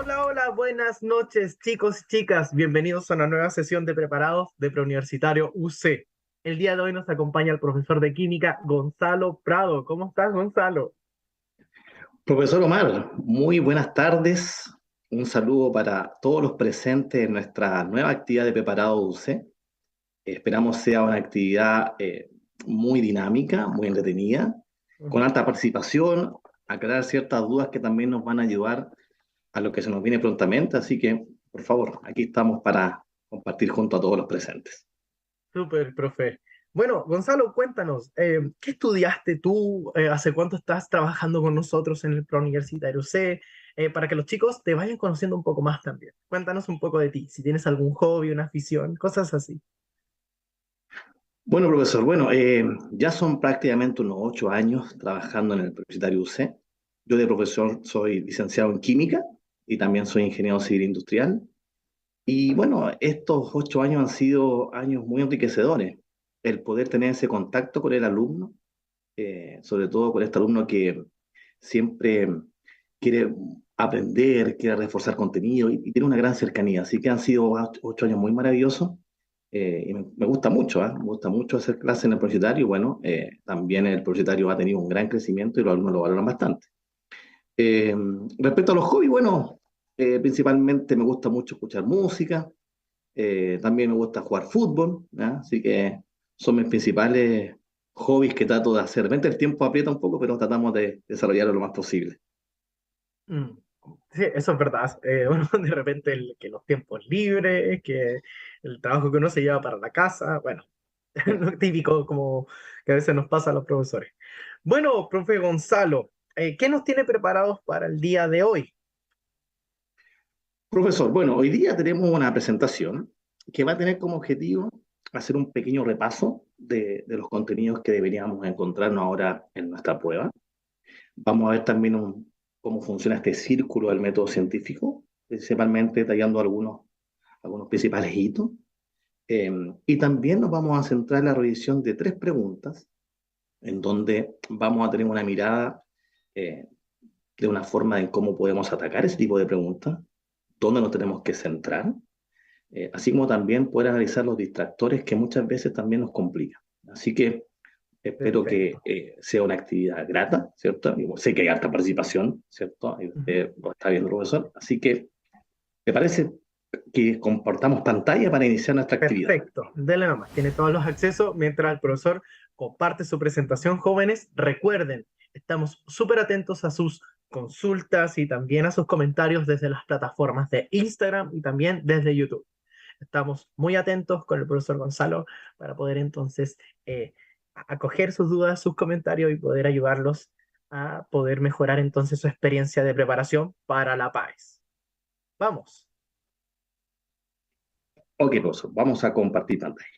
Hola, hola, buenas noches, chicos y chicas. Bienvenidos a una nueva sesión de preparados de Preuniversitario UC. El día de hoy nos acompaña el profesor de química Gonzalo Prado. ¿Cómo estás, Gonzalo? Profesor Omar, muy buenas tardes. Un saludo para todos los presentes en nuestra nueva actividad de Preparado UC. Esperamos sea una actividad muy dinámica, muy entretenida, con alta participación, aclarar ciertas dudas que también nos van a ayudar a lo que se nos viene prontamente. Así que, por favor, aquí estamos para compartir junto a todos los presentes. Súper, profe. Bueno, Gonzalo, cuéntanos, ¿qué estudiaste tú? ¿Hace cuánto estás trabajando con nosotros en el Preuniversitario UC? Para que los chicos te vayan conociendo un poco más también. Cuéntanos un poco de ti, si tienes algún hobby, una afición, cosas así. Bueno, profesor, ya son prácticamente unos 8 años trabajando en el Universitario UC. Yo de profesor soy licenciado en química y también soy ingeniero civil industrial. Y bueno, estos 8 años han sido años muy enriquecedores. El poder tener ese contacto con el alumno, sobre todo con este alumno que siempre quiere aprender, quiere reforzar contenido y tiene una gran cercanía. Así que han sido 8 años muy maravillosos y me gusta mucho, ¿ah? Me gusta mucho hacer clases en el universitario. Bueno, también el universitario ha tenido un gran crecimiento y los alumnos lo valoran bastante. Eh, Respecto a los hobbies, bueno, principalmente me gusta mucho escuchar música, también me gusta jugar fútbol, ¿ya? Así que son mis principales hobbies que trato de hacer. De repente el tiempo aprieta un poco, pero tratamos de desarrollarlo lo más posible. Mm. Sí, eso es verdad. Uno de repente que los tiempos libres, que el trabajo que uno se lleva para la casa, bueno, lo típico como que a veces nos pasa a los profesores. Bueno, profe Gonzalo, ¿qué nos tiene preparados para el día de hoy? Profesor, bueno, hoy día tenemos una presentación que va a tener como objetivo hacer un pequeño repaso de los contenidos que deberíamos encontrarnos ahora en nuestra prueba. Vamos a ver también cómo funciona este círculo del método científico, principalmente detallando algunos principales hitos. Y también nos vamos a centrar en la revisión de 3 preguntas, en donde vamos a tener una mirada de una forma en cómo podemos atacar ese tipo de preguntas, dónde nos tenemos que centrar, así como también poder analizar los distractores que muchas veces también nos complican. Así que espero que Perfecto. sea una actividad grata, ¿cierto? Y sé que hay alta participación, ¿cierto? Y Ujú. usted lo está viendo, profesor. Así que, ¿me parece que compartamos pantalla para iniciar nuestra actividad? Perfecto. Dele nomás. Tiene todos los accesos mientras el profesor comparte su presentación, jóvenes. Recuerden, estamos súper atentos a sus consultas y también a sus comentarios desde las plataformas de Instagram y también desde YouTube. Estamos muy atentos con el profesor Gonzalo para poder entonces acoger sus dudas, sus comentarios y poder ayudarlos a poder mejorar entonces su experiencia de preparación para la PAES. Vamos. Ok, profesor, vamos a compartir pantalla.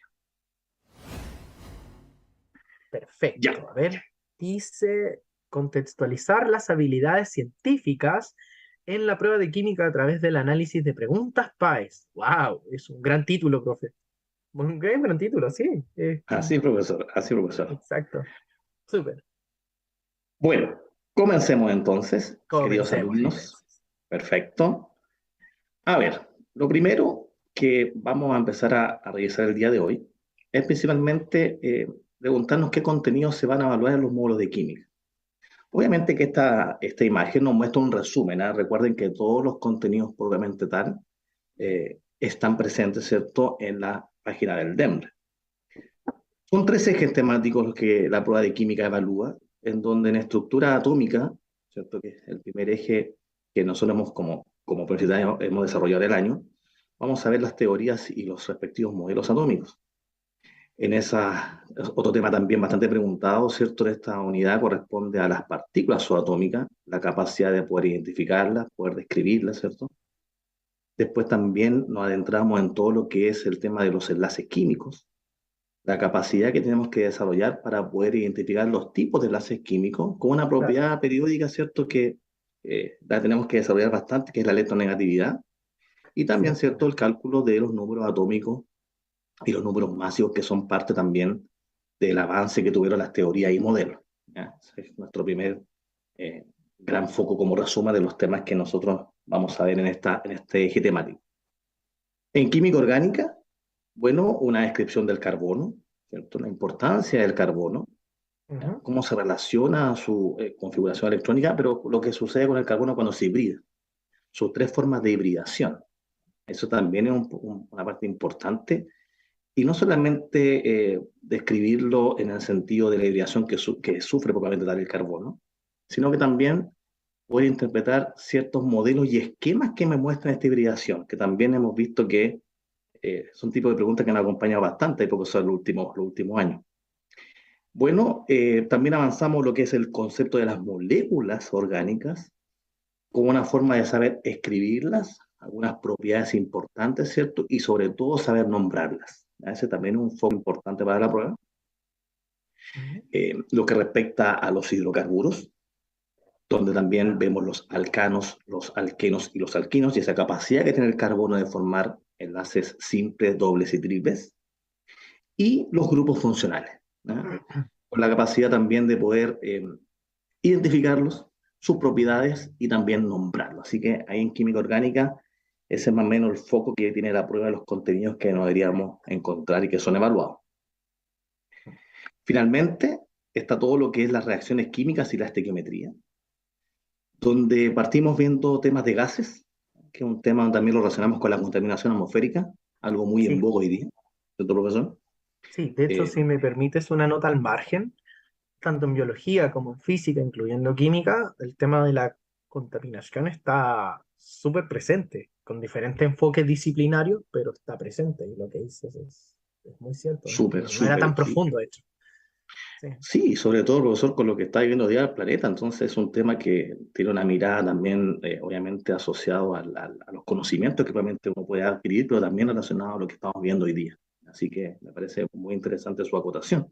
Ya. Perfecto. A ver, dice contextualizar las habilidades científicas en la prueba de química a través del análisis de preguntas PAES. ¡Wow! Es un gran título, profe. Un gran título, sí. Así, profesor, así, profesor. Exacto. Súper. Bueno, comencemos entonces, queridos Comencemos alumnos. entonces. Perfecto. A ver, lo primero que vamos a empezar a revisar el día de hoy es principalmente preguntarnos qué contenidos se van a evaluar en los módulos de química. Obviamente que esta imagen nos muestra un resumen, ¿ah? Recuerden que todos los contenidos propiamente tal están presentes, ¿cierto?, en la página del DEMRE. Son 3 ejes temáticos los que la prueba de química evalúa, en donde en estructura atómica, ¿cierto?, que es el primer eje que nosotros como universidad hemos desarrollado el año, vamos a ver las teorías y los respectivos modelos atómicos. Otro tema también bastante preguntado, ¿cierto?, de esta unidad corresponde a las partículas subatómicas, la capacidad de poder identificarlas, poder describirlas, ¿cierto? Después también nos adentramos en todo lo que es el tema de los enlaces químicos, la capacidad que tenemos que desarrollar para poder identificar los tipos de enlaces químicos con una Claro. propiedad periódica, ¿cierto?, que la tenemos que desarrollar bastante, que es la electronegatividad, y también, ¿cierto?, el Cierto. cálculo de los números atómicos y los números masivos, que son parte también del avance que tuvieron las teorías y modelos. ¿Ya? Ese es nuestro primer eh, gran foco como resuma de los temas que nosotros vamos a ver en este eje temático. En química orgánica, bueno, una descripción del carbono, ¿cierto? La importancia del carbono, ¿ya? Ujú. Cómo se relaciona a su configuración electrónica, pero lo que sucede con el carbono cuando se hibrida, sus tres formas de hibridación. Eso también es una parte importante, y no solamente describirlo en el sentido de la hibridación que sufre propiamente tal el carbono, sino que también poder interpretar ciertos modelos y esquemas que me muestran esta hibridación, que también hemos visto que son tipos de preguntas que nos han acompañado bastante, porque son los últimos años. Bueno, también avanzamos lo que es el concepto de las moléculas orgánicas, como una forma de saber escribirlas, algunas propiedades importantes, ¿cierto? Y sobre todo saber nombrarlas. Ese también es un foco importante para la prueba. Ujú. Lo que respecta a los hidrocarburos, donde también vemos los alcanos, los alquenos y los alquinos, y esa capacidad que tiene el carbono de formar enlaces simples, dobles y triples, y los grupos funcionales, ¿no? Con la capacidad también de poder identificarlos, sus propiedades y también nombrarlos. Así que ahí en química orgánica, ese es más o menos el foco que tiene la prueba de los contenidos que nos deberíamos encontrar y que son evaluados. Finalmente, está todo lo que es las reacciones químicas y la estequiometría, donde partimos viendo temas de gases, que es un tema donde también lo relacionamos con la contaminación atmosférica, algo muy en Sí, boga hoy día, ¿cierto, profesor? sí, de hecho, Eh, si me permites una nota al margen, tanto en biología como en física, incluyendo química, el tema de la contaminación está súper presente, con diferentes enfoques disciplinarios, pero está presente, y lo que dices es muy cierto, ¿no? súper, No era tan súper, sí. profundo, de hecho. Sí. Sí, sobre todo, profesor, con lo que está viviendo día el planeta. Entonces, es un tema que tiene una mirada también, obviamente, asociado a los conocimientos que realmente uno puede adquirir, pero también relacionado a lo que estamos viendo hoy día. Así que me parece muy interesante su acotación.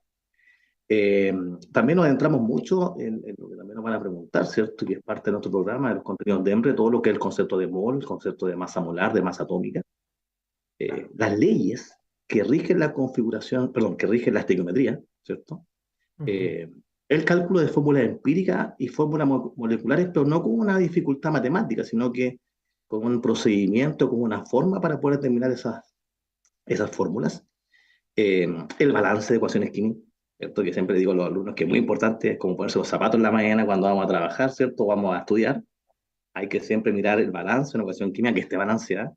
Eh, También nos adentramos mucho en lo que también nos van a preguntar, ¿cierto? Que es parte de nuestro programa, de los contenidos de EMBRE, todo lo que es el concepto de mol, el concepto de masa molar, de masa atómica, las leyes que rigen la configuración, perdón, que rigen la estequiometría, ¿cierto? Ujú. eh, el cálculo de fórmulas empíricas y fórmulas moleculares, pero no con una dificultad matemática, sino que con un procedimiento, con una forma para poder determinar esas fórmulas. El balance de ecuaciones químicas, ¿cierto? Que siempre digo a los alumnos que es muy importante, es como ponerse los zapatos en la mañana cuando vamos a trabajar, ¿cierto? Vamos a estudiar. Hay que siempre mirar el balance de una ecuación química que esté balanceada.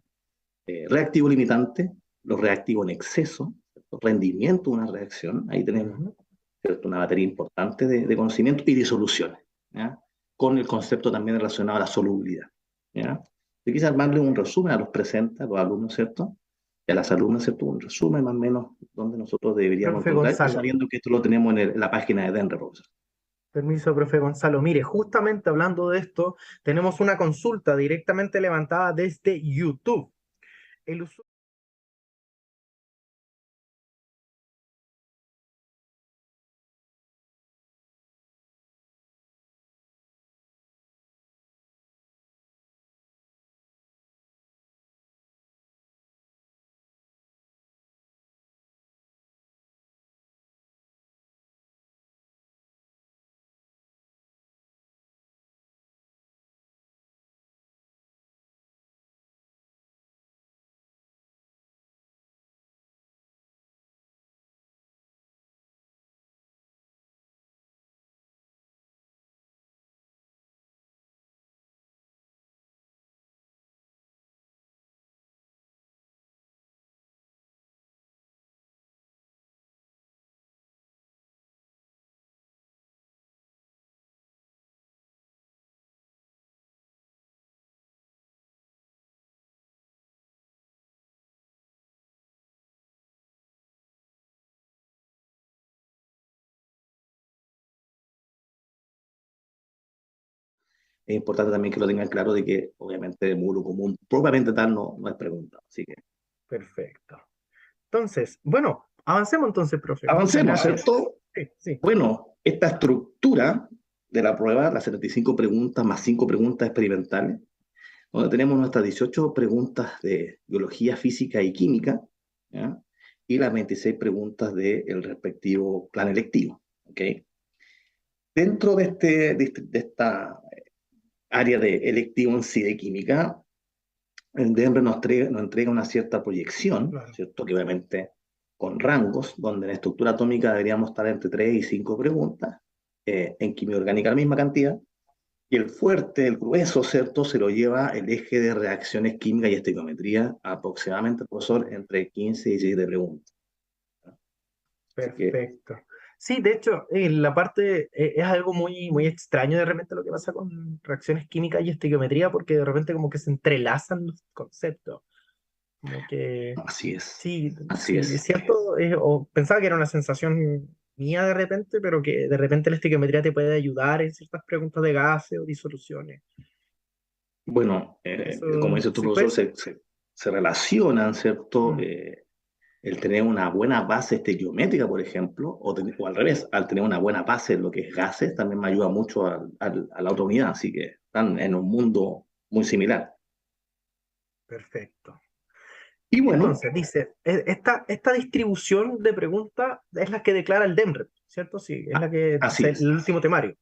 Reactivo limitante, los reactivos en exceso, ¿cierto? Rendimiento de una reacción, ahí tenemos, Ujú. ¿cierto? Una batería importante de conocimiento y de soluciones, ¿ya? Con el concepto también relacionado a la solubilidad, ¿ya? Yo quise armarle un resumen a los presentes, a los alumnos, ¿cierto? Y a las alumnas, ¿cierto? Un resumen más o menos donde nosotros deberíamos Profe encontrar, y Gonzalo, sabiendo que esto lo tenemos en la página de Denver, profesor. permiso, profe Gonzalo. Mire, justamente hablando de esto, tenemos una consulta directamente levantada desde YouTube. El usuario Es importante también que lo tengan claro de que, obviamente, el módulo común, propiamente tal, no es pregunta. Así que perfecto. Entonces, bueno, avancemos entonces, profe. Muchas avancemos, gracias. ¿cierto? Sí, sí. Bueno, esta estructura de la prueba, las 75 preguntas más 5 preguntas experimentales, donde tenemos nuestras 18 preguntas de biología, física y química, ¿ya? Y las 26 preguntas del respectivo plan electivo. ¿Ok? Dentro de esta área de electivo en sí de química, el DEMRE nos entrega una cierta proyección, Claro. ¿cierto? Que obviamente con rangos, donde en estructura atómica deberíamos estar entre 3 y 5 preguntas, en química orgánica la misma cantidad, y el fuerte, el grueso, ¿cierto? Se lo lleva el eje de reacciones químicas y estequiometría, aproximadamente, profesor, entre 15 y 17 preguntas. Así que, Perfecto. Sí, de hecho, la parte es algo muy, muy extraño de repente lo que pasa con reacciones químicas y estequiometría, porque de repente como que se entrelazan los conceptos. Como que así es, sí, así sí, es es. cierto, o pensaba que era una sensación mía de repente, pero que de repente la estequiometría te puede ayudar en ciertas preguntas de gases o disoluciones. Bueno, como Eso, dice tu sí, profesor, pues, se relacionan, ¿cierto? mm, El tener una buena base estequiométrica, por ejemplo, o al revés, al tener una buena base en lo que es gases, también me ayuda mucho a la otra unidad, así que están en un mundo muy similar. perfecto. Y bueno, Entonces, dice, esta distribución de preguntas es la que declara el DEMREP, ¿cierto? Sí, es la que así dice es, el último temario.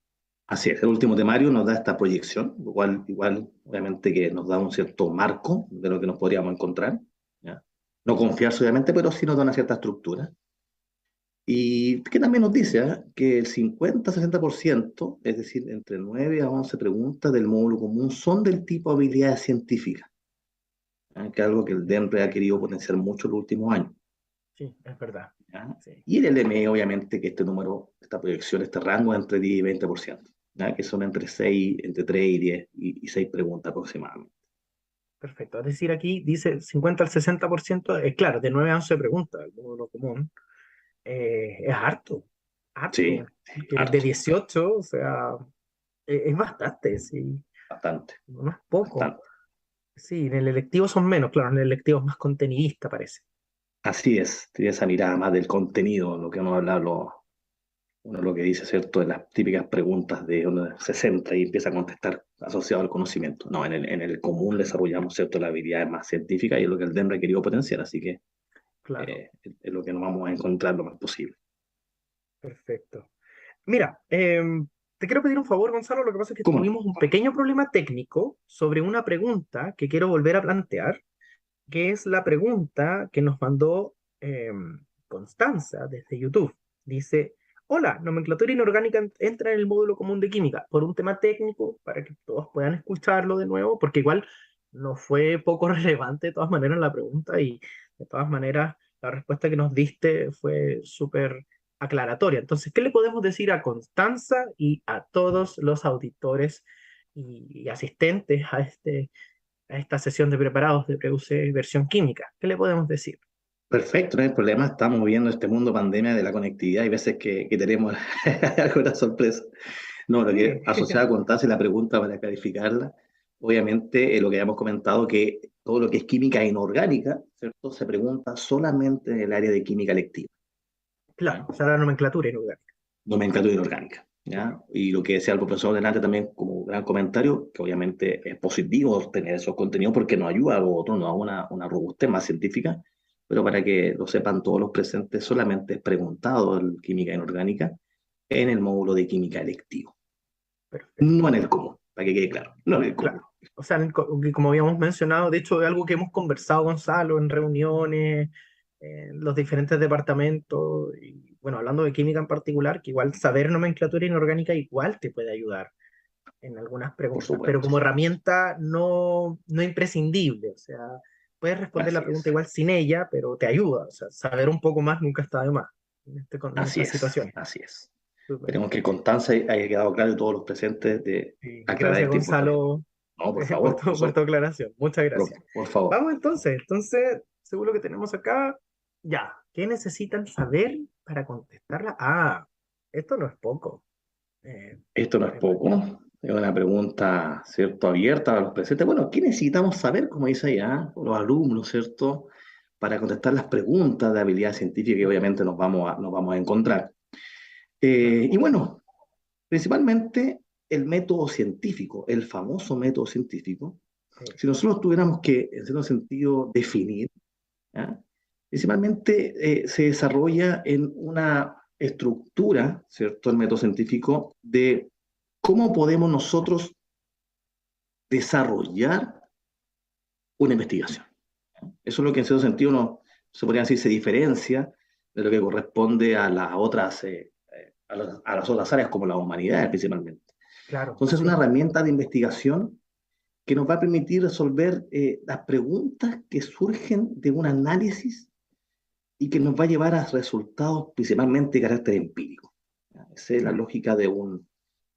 así es. El último temario nos da esta proyección, lo cual igual, obviamente, que nos da un cierto marco de lo que nos podríamos encontrar, ¿ya? No confiarse, obviamente, pero sí nos da una cierta estructura. Y que también nos dice que el 50-60%, es decir, entre 9 a 11 preguntas del módulo común, son del tipo habilidades científicas, que es algo que el DEMRE ha querido potenciar mucho en los últimos años. Sí, es verdad. ¿Ya? Sí, Y el LME, obviamente, que este número, esta proyección, este rango es entre 10 y 20%, ¿ya? Que son entre 3 y 10 y 6 preguntas aproximadamente. perfecto. Es decir, aquí dice 50 al 60%, claro, de 9 a 11 preguntas, el módulo común, es harto, Sí, harto. sí, Que de harto, 18, o sea, es bastante, sí, bastante, no es poco. bastante. Sí, en el electivo son menos, claro, en el electivo es más contenidista, parece. Así es, tiene esa mirada más del contenido, lo que hemos hablado. Uno lo que dice, ¿cierto? De las típicas preguntas de uno se centra y empieza a contestar asociado al conocimiento. No, en el común desarrollamos, ¿cierto? Las habilidades más científicas y es lo que el DEMRE ha querido potenciar, así que Claro, es lo que nos vamos a encontrar lo más posible. perfecto. Mira, te quiero pedir un favor, Gonzalo. Lo que pasa es que ¿Cómo no? tuvimos un pequeño problema técnico sobre una pregunta que quiero volver a plantear, que es la pregunta que nos mandó Constanza desde YouTube. Dice, hola, nomenclatura inorgánica entra en el módulo común de química por un tema técnico para que todos puedan escucharlo de nuevo, porque igual no fue poco relevante de todas maneras la pregunta y de todas maneras la respuesta que nos diste fue súper aclaratoria. Entonces, ¿qué le podemos decir a Constanza y a todos los auditores y asistentes a esta sesión de preparados de PUC versión química? ¿Qué le podemos decir? Perfecto, no hay problema. Estamos viendo este mundo pandemia de la conectividad y veces que tenemos alguna sorpresa. No, lo que Sí, asociado a contarse la pregunta para clarificarla, obviamente lo que habíamos comentado, que todo lo que es química inorgánica, ¿cierto? Se pregunta solamente en el área de química lectiva. claro, ¿Ya? o sea, la nomenclatura inorgánica. Nomenclatura inorgánica. ¿Ya? Claro, Y lo que decía el profesor delante también como gran comentario, que obviamente es positivo tener esos contenidos porque nos ayuda a los otros, nos da una robustez más científica, pero para que lo sepan todos los presentes, solamente es preguntado en química inorgánica en el módulo de química electivo, no perfecto. en el común, para que quede claro, no en el común. Claro. O sea, que como habíamos mencionado, de hecho, es algo que hemos conversado, Gonzalo, en reuniones, en los diferentes departamentos, y bueno, hablando de química en particular, que igual saber nomenclatura inorgánica igual te puede ayudar en algunas Por preguntas, pero supuesto. como herramienta no imprescindible. O sea, puedes responder la Así pregunta es, igual sin ella, pero te ayuda. O sea, saber un poco más nunca está de más en así estas es, situaciones. así es. Súper. Esperemos que Constanza haya quedado claro y todos los presentes de Sí, aclarar gracias, esta importancia. Gonzalo, No, por por favor, por profesor, tu aclaración. Muchas por, gracias. por favor. Vamos entonces. Entonces, según lo que tenemos acá, ya. ¿Qué necesitan saber para contestarla? Ah, esto no es poco. Eh, Esto no es es poco, es una pregunta, ¿cierto?, abierta a los presentes. Bueno, ¿qué necesitamos saber, como dice allá, los alumnos, ¿cierto?, para contestar las preguntas de habilidad científica que obviamente nos vamos a encontrar. claro. Y bueno, principalmente el método científico, el famoso método científico. Si nosotros tuviéramos que, en cierto sentido, definir, ¿ya? Principalmente se desarrolla en una estructura, ¿cierto?, el método científico de cómo podemos nosotros desarrollar una investigación. Eso es lo que en cierto sentido no se podría decir se diferencia de lo que corresponde a las otras, a las otras áreas como la humanidad principalmente. Claro, Entonces es una sí. herramienta de investigación que nos va a permitir resolver las preguntas que surgen de un análisis y que nos va a llevar a resultados principalmente de carácter empírico. Esa es la Claro. lógica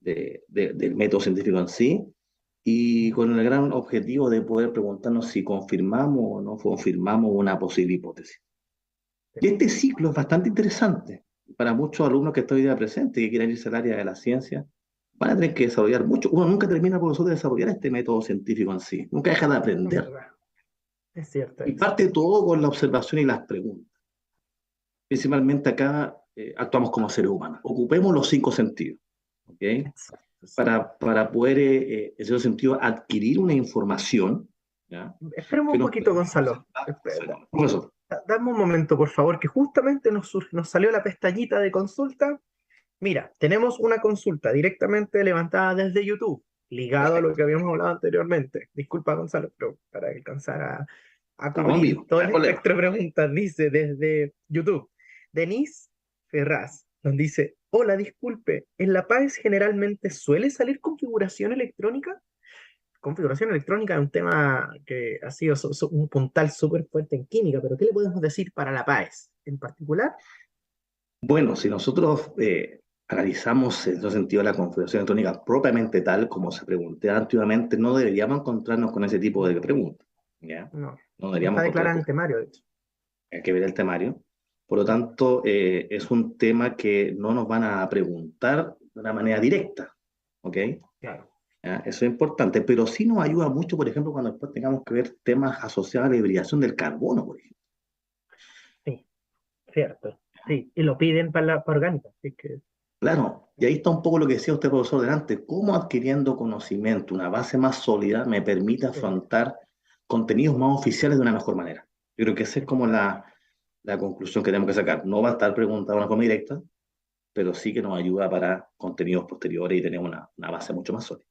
del método científico en sí, y con el gran objetivo de poder preguntarnos si confirmamos o no confirmamos una posible hipótesis. Y este ciclo es bastante interesante para muchos alumnos que estoy hoy día presentes que quieren irse al área de la ciencia. Van a tener que desarrollar mucho. Uno nunca termina, profesor, de desarrollar este método científico en sí. Nunca deja de Es aprender. verdad. Es cierto Y eso. parte todo con la observación y las preguntas. Principalmente acá actuamos como seres humanos. Ocupemos los cinco sentidos, ¿ok? Exacto, sí. Para poder, en ese sentido, adquirir una información, ¿ya? Esperemos Que un nos poquito, permita Gonzalo. aceptar. Profesor, Dame un momento, por favor, que justamente nos salió la pestañita de consulta. Mira, tenemos una consulta directamente levantada desde YouTube, ligado a lo perfecto. que habíamos hablado anteriormente. Disculpa, Gonzalo, pero para alcanzar a Estamos en cubrir vivo, todo no el hay problema. espectro de preguntas, dice desde YouTube. Denise Ferraz nos dice, hola, disculpe, ¿en la PAES generalmente suele salir configuración electrónica? Configuración electrónica es un tema que ha sido un puntal súper fuerte en química, pero ¿qué le podemos decir para la PAES en particular? Bueno, si nosotros analizamos en ese sentido la configuración electrónica propiamente tal como se pregunté antiguamente, no deberíamos encontrarnos con ese tipo de No, preguntas, ¿ya? no, No no deberíamos está encontrar, declarada en el porque temario, de hecho. hay que ver el temario. Por lo tanto, es un tema que no nos van a preguntar de una manera directa, ¿ok? Claro, ¿Ya? Eso es importante, pero sí nos ayuda mucho, por ejemplo, cuando después tengamos que ver temas asociados a la hibridación del carbono, por ejemplo. sí, cierto. Sí, y lo piden para orgánica, así que Claro, y ahí está un poco lo que decía usted, profesor, delante, cómo adquiriendo conocimiento, una base más sólida, me permite sí, afrontar contenidos más oficiales de una mejor manera. Yo creo que esa es como exacto. la conclusión que tenemos que sacar. No va a estar preguntada de una forma directa, pero sí que nos ayuda para contenidos posteriores y tener una base mucho más sólida.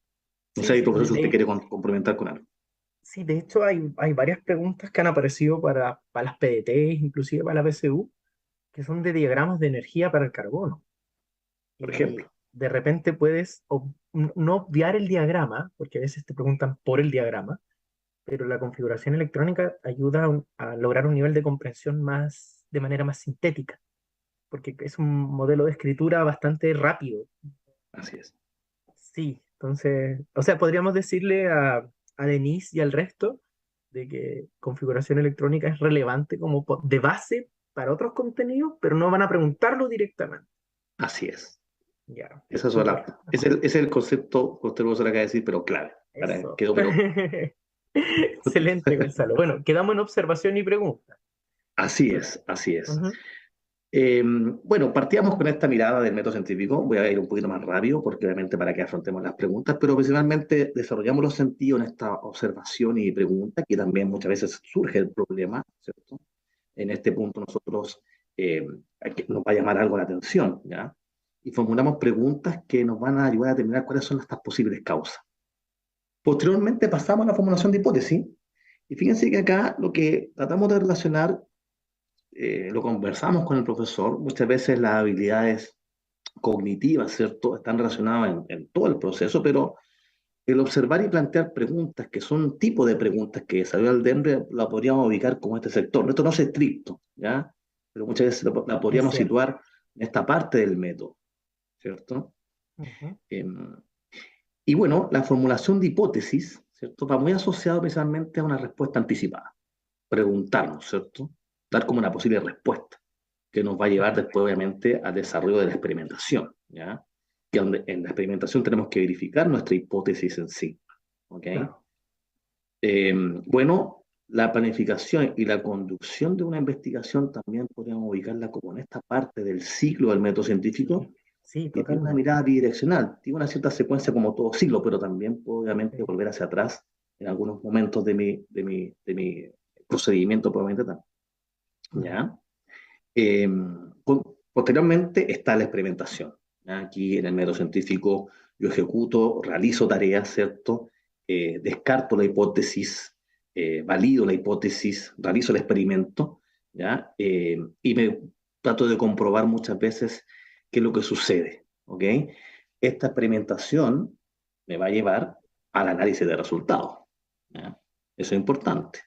No Sí, sé, sí, profesor, si usted quiere complementar con algo. sí, de hecho hay varias preguntas que han aparecido para las PDT, inclusive para la PSU, que son de diagramas de energía para el carbono. Por Y ejemplo, de repente puedes no obviar el diagrama, porque a veces te preguntan por el diagrama, pero la configuración electrónica ayuda a lograr un nivel de comprensión de manera más sintética, porque es un modelo de escritura bastante rápido. así es. Sí, entonces, o sea, podríamos decirle a Denise y al resto de que configuración electrónica es relevante como de base para otros contenidos, pero no van a preguntarlo directamente. Así es. Ya, Esa es, súper. ese es el concepto que usted, profesor, acaba de decir, pero clave. Eso. Quedó, pero Excelente, Gonzalo. Bueno, quedamos en observación y pregunta. así Claro. es, así es. Ujú. Bueno, partíamos con esta mirada del método científico. Voy a ir un poquito más rápido, porque obviamente para que afrontemos las preguntas, pero principalmente desarrollamos los sentidos en esta observación y pregunta, que también muchas veces surge el problema, ¿cierto? En este punto nosotros nos va a llamar algo la atención, ¿ya? Y formulamos preguntas que nos van a ayudar a determinar cuáles son estas posibles causas. Posteriormente pasamos a la formulación de hipótesis, y fíjense que acá lo que tratamos de relacionar, lo conversamos con el profesor, muchas veces las habilidades cognitivas, ¿cierto? Están relacionadas en todo el proceso, pero el observar y plantear preguntas, que son un tipo de preguntas que desarrolla el DEMRE, la podríamos ubicar como este sector. Esto no es estricto, ¿ya? Pero muchas veces la Es podríamos cierto. situar en esta parte del método, ¿cierto? Ujú. Em, y bueno, la formulación de hipótesis, ¿cierto? Va muy asociado precisamente a una respuesta anticipada. Preguntarnos, ¿cierto? Dar como una posible respuesta, que nos va a llevar después, obviamente, al desarrollo de la experimentación, ¿ya? Que donde en la experimentación tenemos que verificar nuestra hipótesis en sí, ¿ok? Claro. Bueno, la planificación y la conducción de una investigación también podríamos ubicarla como en esta parte del ciclo del método científico, Sí, sí, que tiene una totalmente. mirada bidireccional, tiene una cierta secuencia como todo ciclo, pero también puedo obviamente Sí. volver hacia atrás en algunos momentos de mi procedimiento probablemente tal, Ujú. ¿ya? Eh, Posteriormente está la experimentación, ¿ya? Aquí en el método científico yo ejecuto, realizo tareas, ¿cierto? descarto la hipótesis, valido la hipótesis, realizo el experimento, ¿ya? Y me trato de comprobar muchas veces qué es lo que sucede, ¿ok? Esta experimentación me va a llevar al análisis de resultados, ¿ya? Eso es importante.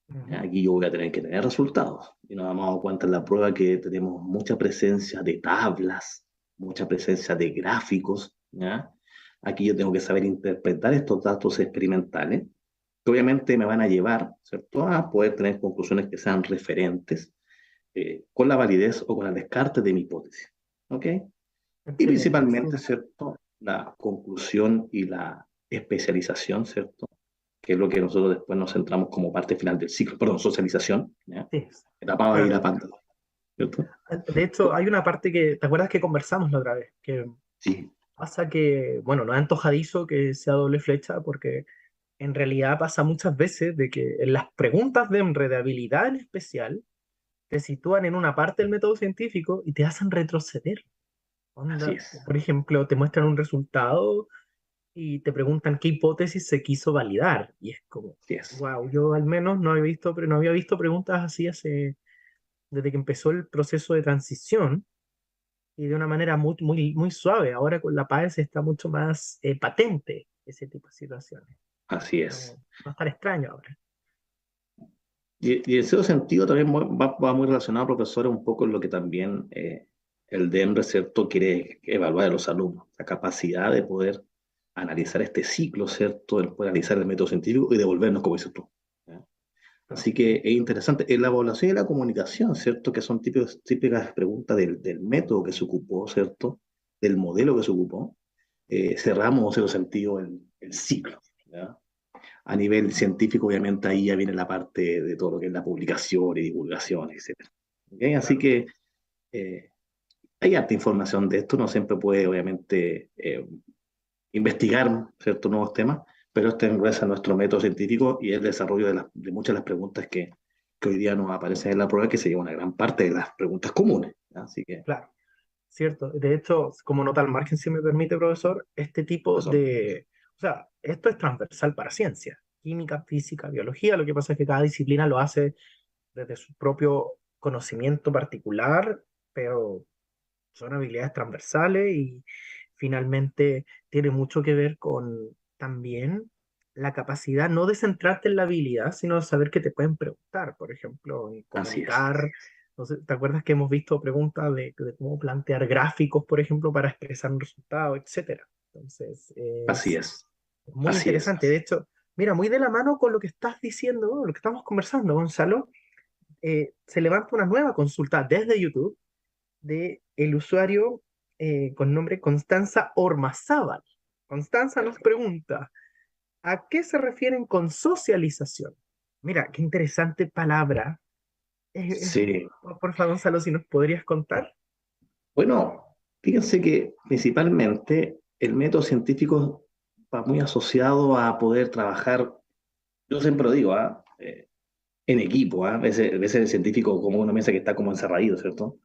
¿Ya? Ujú. Aquí yo voy a tener que tener resultados. Y nos hemos dado cuenta en la prueba que tenemos mucha presencia de tablas, mucha presencia de gráficos, ¿ya? Aquí yo tengo que saber interpretar estos datos experimentales, que obviamente me van a llevar, ¿cierto?, a poder tener conclusiones que sean referentes con la validez o con el descarte de mi hipótesis. ¿Ok? Y Excelente, sí. principalmente, ¿cierto?, la conclusión y la especialización, ¿cierto?, que es lo que nosotros después nos centramos como parte final del ciclo, perdón, socialización, ¿ya? Sí, Etapa de ir claro. a pantalla, ¿cierto? De hecho, hay una parte que, ¿te acuerdas que conversamos la otra vez? Que Sí, pasa que, bueno, no es antojadizo que sea doble flecha, porque en realidad pasa muchas veces de que en las preguntas de EMRE de habilidad en especial te sitúan en una parte del método científico y te hacen retroceder. así Onda, es, por ejemplo, te muestran un resultado y te preguntan qué hipótesis se quiso validar. Y es como, así es, wow, yo al menos no había visto, no había visto preguntas así desde que empezó el proceso de transición y de una manera muy suave. Ahora con la PAES está mucho más patente ese tipo de situaciones. así es. No, no es tan extraño ahora. Y en cierto sentido también va muy relacionado, profesor, un poco en lo que también el DEMRE, ¿cierto?, quiere evaluar a los alumnos, la capacidad de poder analizar este ciclo, ¿cierto?, el poder analizar el método científico y devolvernos, como dices tú. ¿Ya? Claro. Así que es interesante. En la evaluación y la comunicación, ¿cierto?, que son típicas preguntas del método que se ocupó, ¿cierto?, del modelo que se ocupó, cerramos, en cierto sentido, el ciclo. ¿Ya? A nivel científico, obviamente, ahí ya viene la parte de todo lo que es la publicación y divulgación, etcétera. ¿Ok? Así Claro. que eh, hay harta información de esto, no siempre puede, obviamente, investigar ciertos nuevos temas, pero este engresa nuestro método científico y el desarrollo de muchas de las preguntas que hoy día nos aparecen en la prueba, que se lleva una gran parte de las preguntas comunes. ¿Ya? Así que, Claro. Cierto. De hecho, como nota al margen, si me permite, profesor, este tipo profesor, de, o sea, esto es transversal para ciencia, química, física, biología. Lo que pasa es que cada disciplina lo hace desde su propio conocimiento particular, pero son habilidades transversales y finalmente tiene mucho que ver con también la capacidad no de centrarte en la habilidad, sino de saber que te pueden preguntar, por ejemplo, en así es, comunicar. No sé, ¿te acuerdas que hemos visto preguntas de cómo plantear gráficos, por ejemplo, para expresar un resultado, etcétera? Entonces, así es es, muy así es. interesante. De hecho, mira, muy de la mano con lo que estás diciendo, ¿no? Lo que estamos conversando, Gonzalo, se levanta una nueva consulta desde YouTube de el usuario con nombre Constanza Ormazábal. Constanza nos pregunta, ¿a qué se refieren con socialización? Mira, qué interesante palabra. Sí. Por favor, Gonzalo, si nos podrías contar. Bueno, fíjense que principalmente el método científico va muy asociado a poder trabajar, yo siempre lo digo, ¿ah? En equipo, ¿ah? A veces el científico, como uno piensa que está como encerradito, ¿cierto?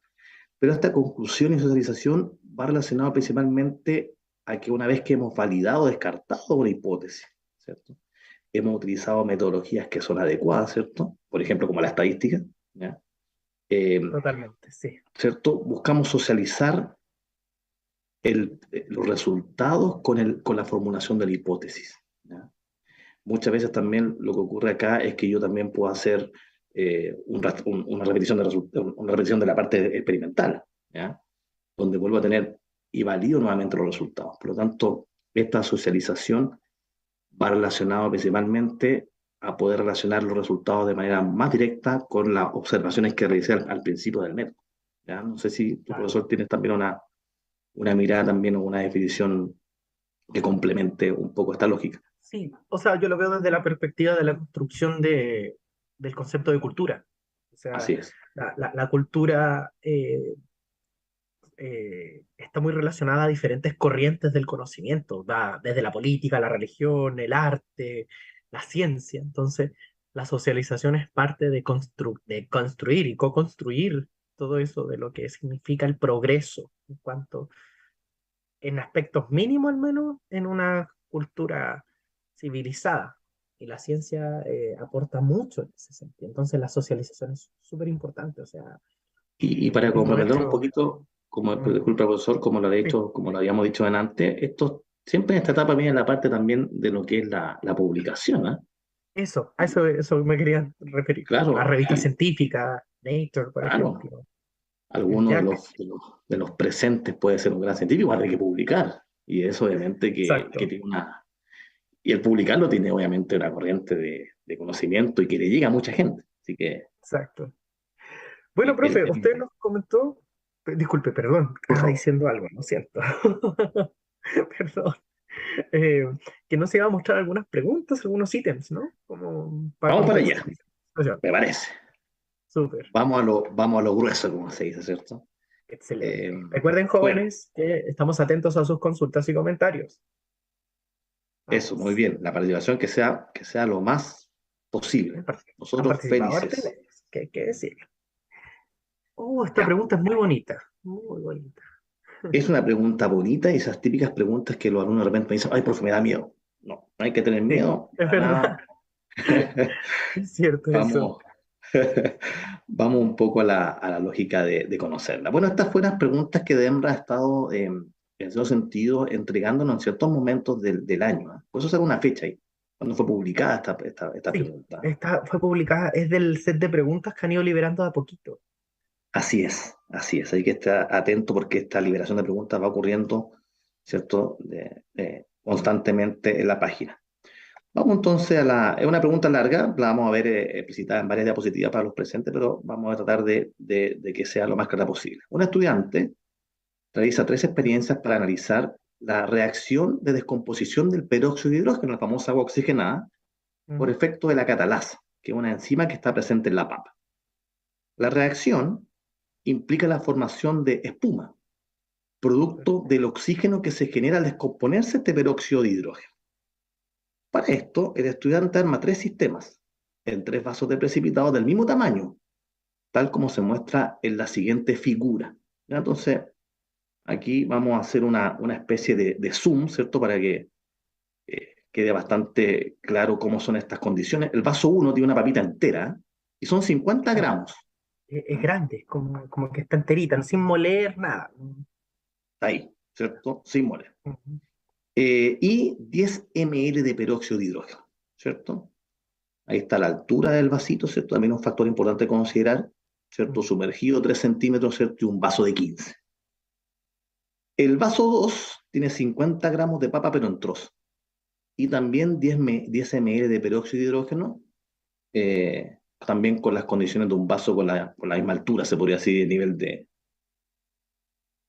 Pero esta conclusión y socialización va relacionado principalmente a que una vez que hemos validado, descartado una hipótesis, ¿cierto? Hemos utilizado metodologías que son adecuadas, ¿cierto? Por ejemplo, como la estadística, ¿ya? Eh, Totalmente, sí. ¿Cierto? Buscamos socializar los resultados con la formulación de la hipótesis, ¿ya? Muchas veces también lo que ocurre acá es que yo también puedo hacer una repetición de la parte experimental, ¿ya? Donde vuelvo a tener y valido nuevamente los resultados. Por lo tanto, esta socialización va relacionado principalmente a poder relacionar los resultados de manera más directa con las observaciones que realicé al principio del método. ¿Ya? No sé si tu Claro. profesor tiene también una mirada también o una definición que complemente un poco esta lógica. Sí, o sea, yo lo veo desde la perspectiva de la construcción del concepto de cultura. O sea, Así es, la cultura está muy relacionada a diferentes corrientes del conocimiento, va desde la política, la religión, el arte, la ciencia. Entonces, la socialización es parte de construir y co-construir todo eso de lo que significa el progreso en cuanto, en aspectos mínimos al menos, en una cultura civilizada. Y la ciencia aporta mucho en ese sentido. Entonces la socialización es súper importante. O sea, Y para un complementar un maestro... poquito, como mm, disculpa, profesor, sí, como lo habíamos dicho antes, esto siempre en esta etapa viene la parte también de lo que es la publicación, ¿ah? eso, eso me quería referir. A Claro, revistas y científicas, Nature, por claro, ejemplo, el alguno Jack. de los presentes puede ser un gran científico, igual hay que publicar. Y eso obviamente que Exacto, tiene una... Y el publicarlo tiene obviamente una corriente de conocimiento y que le llega a mucha gente. Así que exacto. Bueno, el, profe, el- usted nos comentó, disculpe, perdón, por estaba favor. diciendo algo, ¿no es cierto? Perdón. Eh, que nos iba a mostrar algunas preguntas, algunos ítems, ¿no? Como para Vamos para allá, contextualizar. O sea, me parece. súper, Vamos a lo grueso, como se dice, ¿cierto? Eh, excelente. Recuerden, bueno, jóvenes, que estamos atentos a sus consultas y comentarios. eso, muy Vamos. bien. La participación que sea lo más posible. Han Nosotros participado harto felices. de ellos, que hay que decir. Oh, esta Ya. pregunta es muy bonita, muy bonita. Es una pregunta bonita y esas típicas preguntas que los alumnos de repente me dicen, ay, profe, me da miedo. No, no hay que tener Sí, miedo, es para nada. verdad, es cierto eso. Vamos, vamos un poco a la lógica de conocerla. Bueno, estas fueron las preguntas que Dembra ha estado, en cierto sentido, entregándonos en ciertos momentos del año. ¿Eh? Por eso será una fecha ahí, cuando fue publicada esta Sí, pregunta. esta fue publicada, es del set de preguntas que han ido liberando de a poquito. Así es, así es. Hay que estar atento porque esta liberación de preguntas va ocurriendo, ¿cierto? Constantemente en la página. Vamos entonces es una pregunta larga, la vamos a ver explicitada en varias diapositivas para los presentes, pero vamos a tratar de que sea lo más clara posible. Un estudiante realiza tres experiencias para analizar la reacción de descomposición del peróxido de hidrógeno, la famosa agua oxigenada, por Ujú. efecto de la catalasa, que es una enzima que está presente en la papa. La reacción implica la formación de espuma, producto del oxígeno que se genera al descomponerse este peróxido de hidrógeno. Para esto, el estudiante arma tres sistemas en tres vasos de precipitado del mismo tamaño, tal como se muestra en la siguiente figura. ¿Ya? Entonces, aquí vamos a hacer una especie de zoom, ¿cierto? Para que quede bastante claro cómo son estas condiciones. El vaso uno tiene una papita entera, ¿eh? Y son 50 Ah, gramos. es ¿Eh? grande, como que está enterita, ¿no? Sin moler nada. Ahí, ¿cierto? Sin moler. Ujú. Y 10 ml de peróxido de hidrógeno, ¿cierto? Ahí está la altura del vasito, ¿cierto? También un factor importante a considerar, ¿cierto? Mm. Sumergido 3 centímetros, ¿cierto? Y un vaso de 15. El vaso 2 tiene 50 gramos de papa, pero en trozo. Y también 10 ml de peróxido de hidrógeno, también con las condiciones de un vaso con la misma altura, se podría decir, de nivel de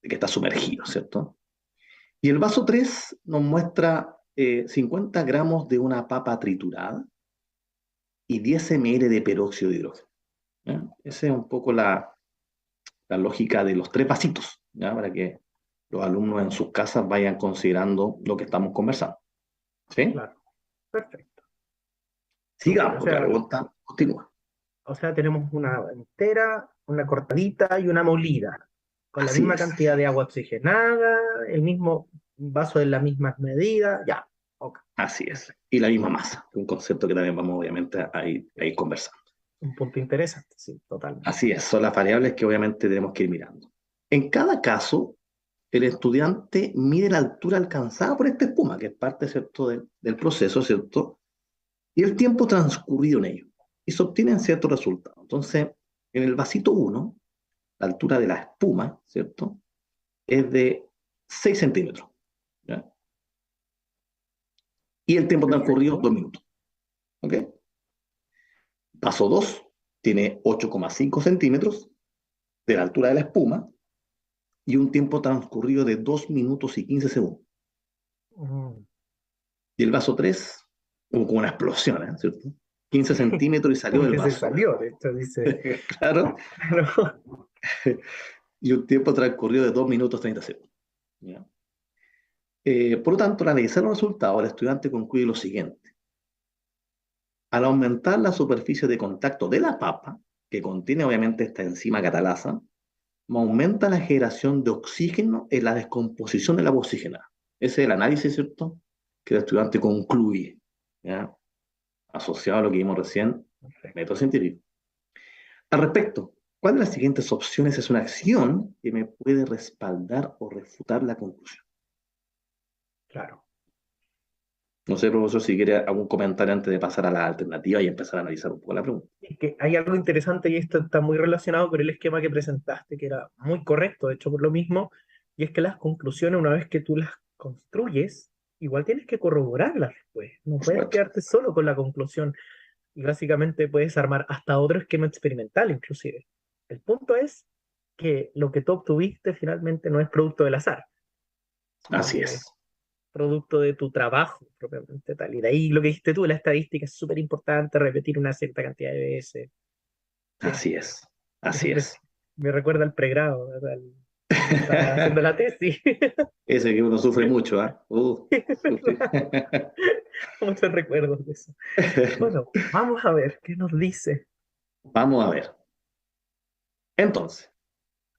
que está sumergido, ¿cierto? Y el vaso 3 nos muestra 50 gramos de una papa triturada y 10 ml de peróxido de hidrógeno. ¿Ya? Esa es un poco la lógica de los tres vasitos, ¿ya? Para que los alumnos en sus casas vayan considerando lo que estamos conversando. ¿Sí? Claro, perfecto. Súper. Sigamos, porque la pregunta continúa. O sea, tenemos una entera, una cortadita y una molida, con la Así misma es, cantidad de agua oxigenada, el mismo vaso de las mismas medidas, ya. Ok, así es. perfecto. Y la misma masa, un concepto que también vamos obviamente a ir conversando. Un punto interesante, sí, totalmente. Así es, son las variables que obviamente tenemos que ir mirando. En cada caso, el estudiante mide la altura alcanzada por esta espuma, que es parte, ¿cierto?, del proceso, ¿cierto? Y el tiempo transcurrido en ello. Y se obtienen ciertos resultados. Entonces, en el vasito uno, la altura de la espuma, ¿cierto?, es de 6 centímetros. ¿Ya? Y el tiempo transcurrido, Perfecto. 2 minutos. ¿Ok? Paso 2 tiene 8,5 centímetros de la altura de la espuma y un tiempo transcurrido de 2 minutos y 15 segundos. Mm. Y el vaso 3 como una explosión, ¿eh? ¿Cierto? 15 centímetros y salió Como del que se vaso. salió, de hecho, dice. Claro. Claro. Y un tiempo transcurrido de 2 minutos 30 segundos. ¿Ya? Por lo tanto, al analizar los resultados, el estudiante concluye lo siguiente. Al aumentar la superficie de contacto de la papa, que contiene obviamente esta enzima catalasa, aumenta la generación de oxígeno en la descomposición del agua oxigenada. Ese es el análisis, ¿cierto?, que el estudiante concluye. ¿ya? Asociado a lo que vimos recién, Perfecto. método científico. Al respecto, ¿cuál de las siguientes opciones es una acción que me puede respaldar o refutar la conclusión? Claro. No sé, profesor, si quiere algún comentario antes de pasar a la alternativa y empezar a analizar un poco la pregunta. Es que hay algo interesante y esto está muy relacionado con el esquema que presentaste, que era muy correcto, de hecho, por lo mismo, y es que las conclusiones, una vez que tú las construyes, igual tienes que corroborarlas después. No Por puedes supuesto. quedarte solo con la conclusión y básicamente puedes armar hasta otro esquema experimental, inclusive. El punto es que lo que tú obtuviste finalmente no es producto del azar, sino Así que es. es producto de tu trabajo propiamente tal. Y de ahí lo que dijiste tú, la estadística es súper importante, repetir una cierta cantidad de veces. Sí. Así es. Así Me, es. me recuerda al pregrado, ¿verdad? Cuando estaba haciendo la tesis. Ese que uno sufre mucho, ¿ah? Sufre. Muchos recuerdos de eso. Bueno, vamos a ver qué nos dice. Vamos a ver. Entonces,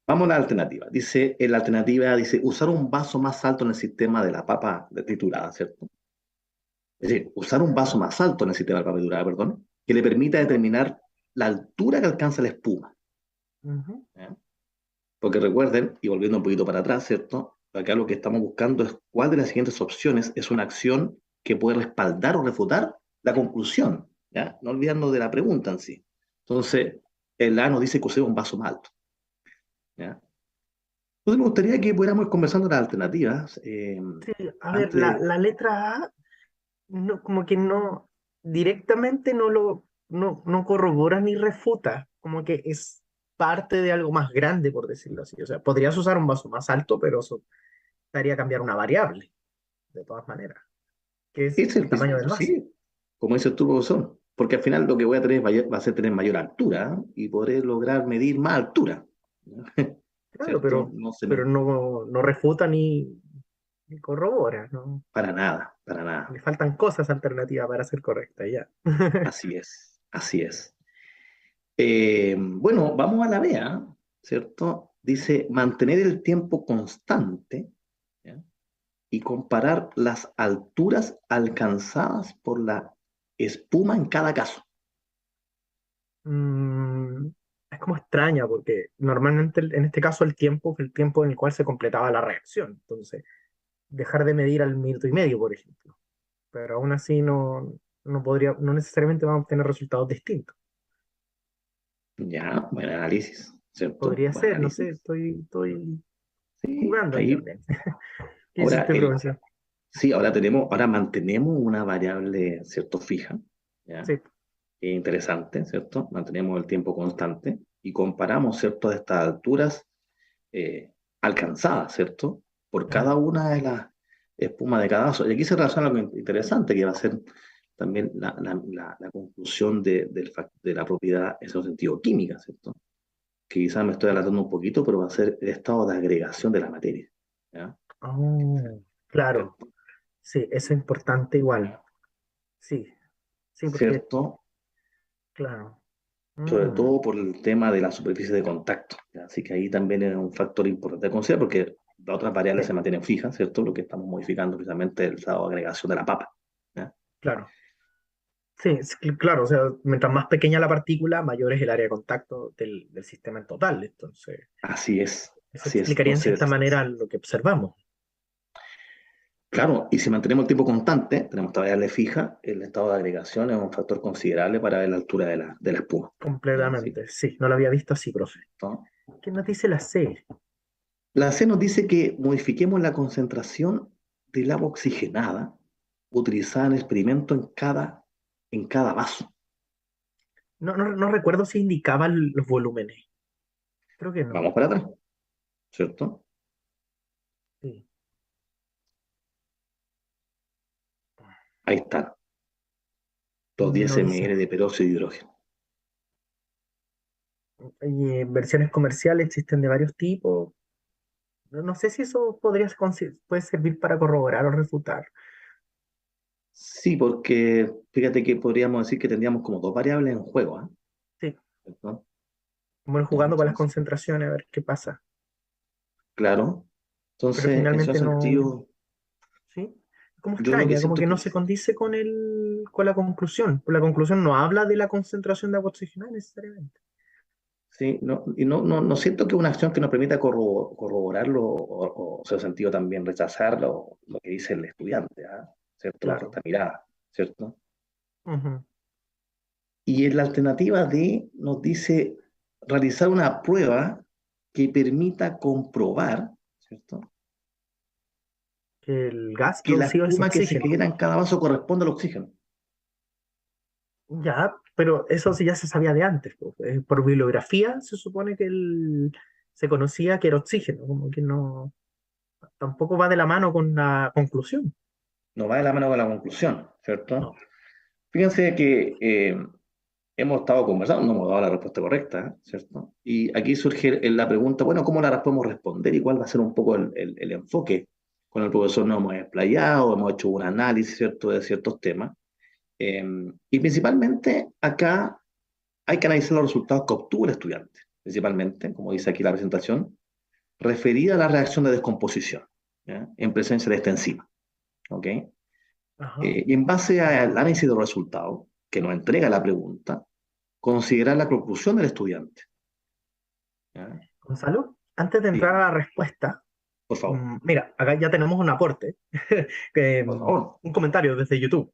vamos a la alternativa. Dice, en la alternativa dice usar un vaso más alto en el sistema de la papa triturada, ¿cierto? Es decir, usar un vaso Ujú, más alto en el sistema de la papa triturada, perdón, que le permita determinar la altura que alcanza la espuma. ujú. ¿Ya? Porque recuerden, y volviendo un poquito para atrás, ¿cierto? Acá lo que estamos buscando es cuál de las siguientes opciones es una acción que puede respaldar o refutar la conclusión, ¿ya? No olvidando de la pregunta en sí. Entonces, el A nos dice que usemos un vaso más alto, ¿ya? Entonces, me gustaría que pudiéramos ir conversando las alternativas. Sí, a ver, Antes, la letra A no, como que no directamente no corrobora ni refuta, como que es parte de algo más grande, por decirlo así. O sea, podrías usar un vaso más alto, pero eso estaría cambiar una variable, de todas maneras, que es ese es el tamaño del vaso. sí, como dice tu profesor, porque al final lo que voy a tener va a ser tener mayor altura, ¿eh? Y podré lograr medir más altura, ¿no? Claro, ¿Cierto? No se pero me, no refuta ni corrobora, ¿no? para nada, para nada. Le faltan cosas alternativas para ser correcta, ya. Así es, así es. Bueno, vamos a la B, ¿ah? ¿Cierto? Dice mantener el tiempo constante, ¿ya? Y comparar las alturas alcanzadas por la espuma en cada caso. Mm, es como extraña porque normalmente en este caso el tiempo fue el tiempo en el cual se completaba la reacción. Entonces, dejar de medir al minuto y medio, por ejemplo. Pero aún así no necesariamente vamos a obtener resultados distintos. Ya, buen análisis, ¿cierto? Podría Buen ser, no sé, análisis. estoy Sí, jugando ahí ahí. también. ¿Qué Ahora, hiciste, profesor? sí, ahora mantenemos una variable, ¿cierto? Fija, ¿ya? Sí. Interesante, ¿cierto? Mantenemos el tiempo constante y comparamos, ¿cierto? De estas alturas eh, alcanzadas, ¿cierto? Por cada Ujú. una de las espumas de cada vaso. Y aquí se relaciona algo interesante que va a ser también la conclusión de la propiedad en su sentido química, ¿cierto? Que quizás me estoy adelantando un poquito, pero va a ser el estado de agregación de la materia, ¿ya? Oh, claro, ¿Cierto? sí, eso es importante igual. Sí, sí, porque, ¿Cierto? claro. Sobre Mm, todo por el tema de la superficie de contacto, ¿ya? Así que ahí también es un factor importante de considerar porque las otras variables sí, se mantienen fijas, ¿cierto? Lo que estamos modificando precisamente es el estado de agregación de la papa, ¿ya? claro. Sí, claro, o sea, mientras más pequeña la partícula, mayor es el área de contacto del sistema en total. Entonces, Así es, eso así es. explicaría en cierta Entonces, manera lo que observamos claro, y si mantenemos el tiempo constante, tenemos esta variable fija, el estado de agregación es un factor considerable para ver la altura de la espuma, ¿ya? Sí, completamente. Sí, no lo había visto así, profe. ¿no? ¿Qué nos dice la C? La C nos dice que modifiquemos la concentración del agua oxigenada utilizada en el experimento en cada vaso. No recuerdo si indicaba los volúmenes. Creo que no. Vamos para atrás, ¿cierto? Sí. Ahí están, los 10 No dice. ml de peróxido de hidrógeno. Versiones comerciales existen de varios tipos. No sé si eso puede servir para corroborar o refutar. Sí, porque fíjate que podríamos decir que tendríamos como dos variables en juego, ¿ah? Sí, ¿Cierto? como ir jugando con las Entonces, concentraciones a ver qué pasa. claro. Pero Entonces, en ese finalmente no. sentido, ¿Sí? como Yo lo que extraña, como siento que es no que se condice con la conclusión. Pues la conclusión no habla de la concentración de agua oxigenada necesariamente. sí, no, y no siento que una acción que nos permita corroborarlo o sea, sentido también rechazar lo que dice el estudiante, ¿ah? ¿Cierto? Bajo Claro. esta mirada, ¿cierto? Ujú. Y en la alternativa D nos dice realizar una prueba que permita comprobar, ¿cierto? Que el gas Que la producido es espuma que se oxígeno. genera en cada vaso corresponde al oxígeno. Ya, pero eso sí ya se sabía de antes, pues. Por bibliografía se supone que se conocía que era oxígeno, como que no, tampoco va de la mano con la conclusión. No va de la mano con la conclusión, ¿cierto? No. Fíjense que hemos estado conversando, no hemos dado la respuesta correcta, ¿cierto? Y aquí surge la pregunta, bueno, ¿cómo la podemos responder y cuál va a ser un poco el enfoque? Con el profesor nos hemos explayado, hemos hecho un análisis, ¿cierto?, de ciertos temas. Eh, y principalmente acá hay que analizar los resultados que obtuvo el estudiante, principalmente, como dice aquí la presentación, referida a la reacción de descomposición, ¿ya? En presencia de esta enzima, ¿ok? Ajá. Y en base al análisis de los resultados que nos entrega la pregunta, considerar la conclusión del estudiante, ¿ya? Gonzalo, antes de entrar a Dígame, la respuesta, por favor, mira, acá ya tenemos un aporte, por favor. un comentario desde YouTube.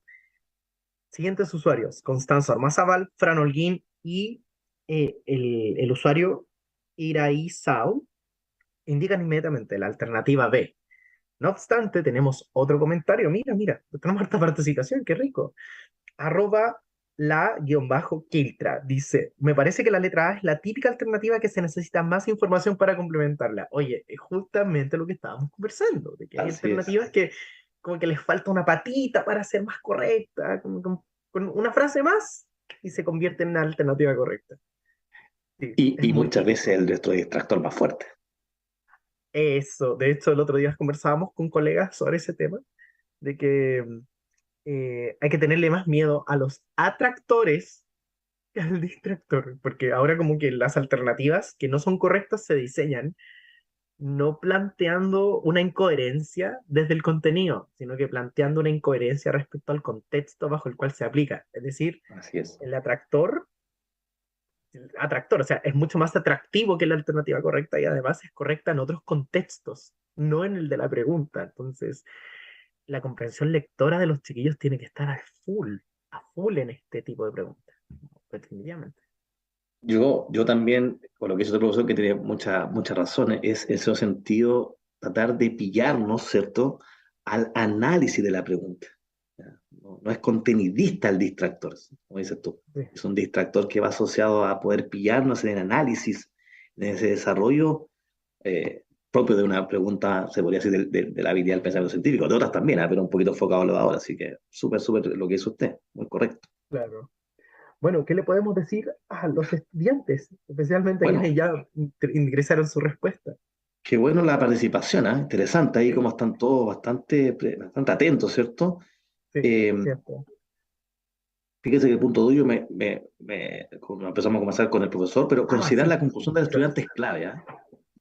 Siguientes usuarios: Constanzo Armazábal, Fran Holguín y el usuario Iraizao indican inmediatamente la alternativa B. No obstante, tenemos otro comentario. Mira, mira, tenemos harta participación, qué rico. Arroba la-Kiltra dice: Me parece que la letra A es la típica alternativa que se necesita más información para complementarla. Oye, es justamente lo que estábamos conversando, de que hay Así es. alternativas que como que les falta una patita para ser más correcta, con una frase más y se convierte en una alternativa correcta. Sí, es Y muy muchas típico. veces el nuestro distractor más fuerte. Eso, de hecho, el otro día conversábamos con colegas sobre ese tema, de que hay que tenerle más miedo a los atractores que al distractor, porque ahora como que las alternativas que no son correctas se diseñan no planteando una incoherencia desde el contenido, sino que planteando una incoherencia respecto al contexto bajo el cual se aplica. Es decir, Así es. el atractor, o sea, es mucho más atractivo que la alternativa correcta y además es correcta en otros contextos, no en el de la pregunta. Entonces, la comprensión lectora de los chiquillos tiene que estar a full en este tipo de preguntas, definitivamente. Yo también, con lo que hizo el profesor, que tiene muchas razones, es ese sentido tratar de pillarnos, ¿cierto?, al análisis de la pregunta. ¿Ya? No es contenidista el distractor, como dices tú. Sí. Es un distractor que va asociado a poder pillarnos en el análisis, en ese desarrollo propio de una pregunta, se podría decir, de la habilidad del pensamiento científico, de otras también, pero un poquito enfocado a lo de ahora. Así que súper lo que hizo usted, muy correcto. Claro. Bueno, ¿qué le podemos decir a los estudiantes, especialmente a Bueno, quienes ya ingresaron su respuesta? qué bueno la participación, ¿ah? Interesante, ahí como están todos bastante atentos, ¿cierto? Sí, Eh, cierto. Fíjese que el punto tuyo cuando empezamos a conversar con el profesor, pero Ah, considerar sí, la conclusión del perdón. estudiante es clave, ¿ah?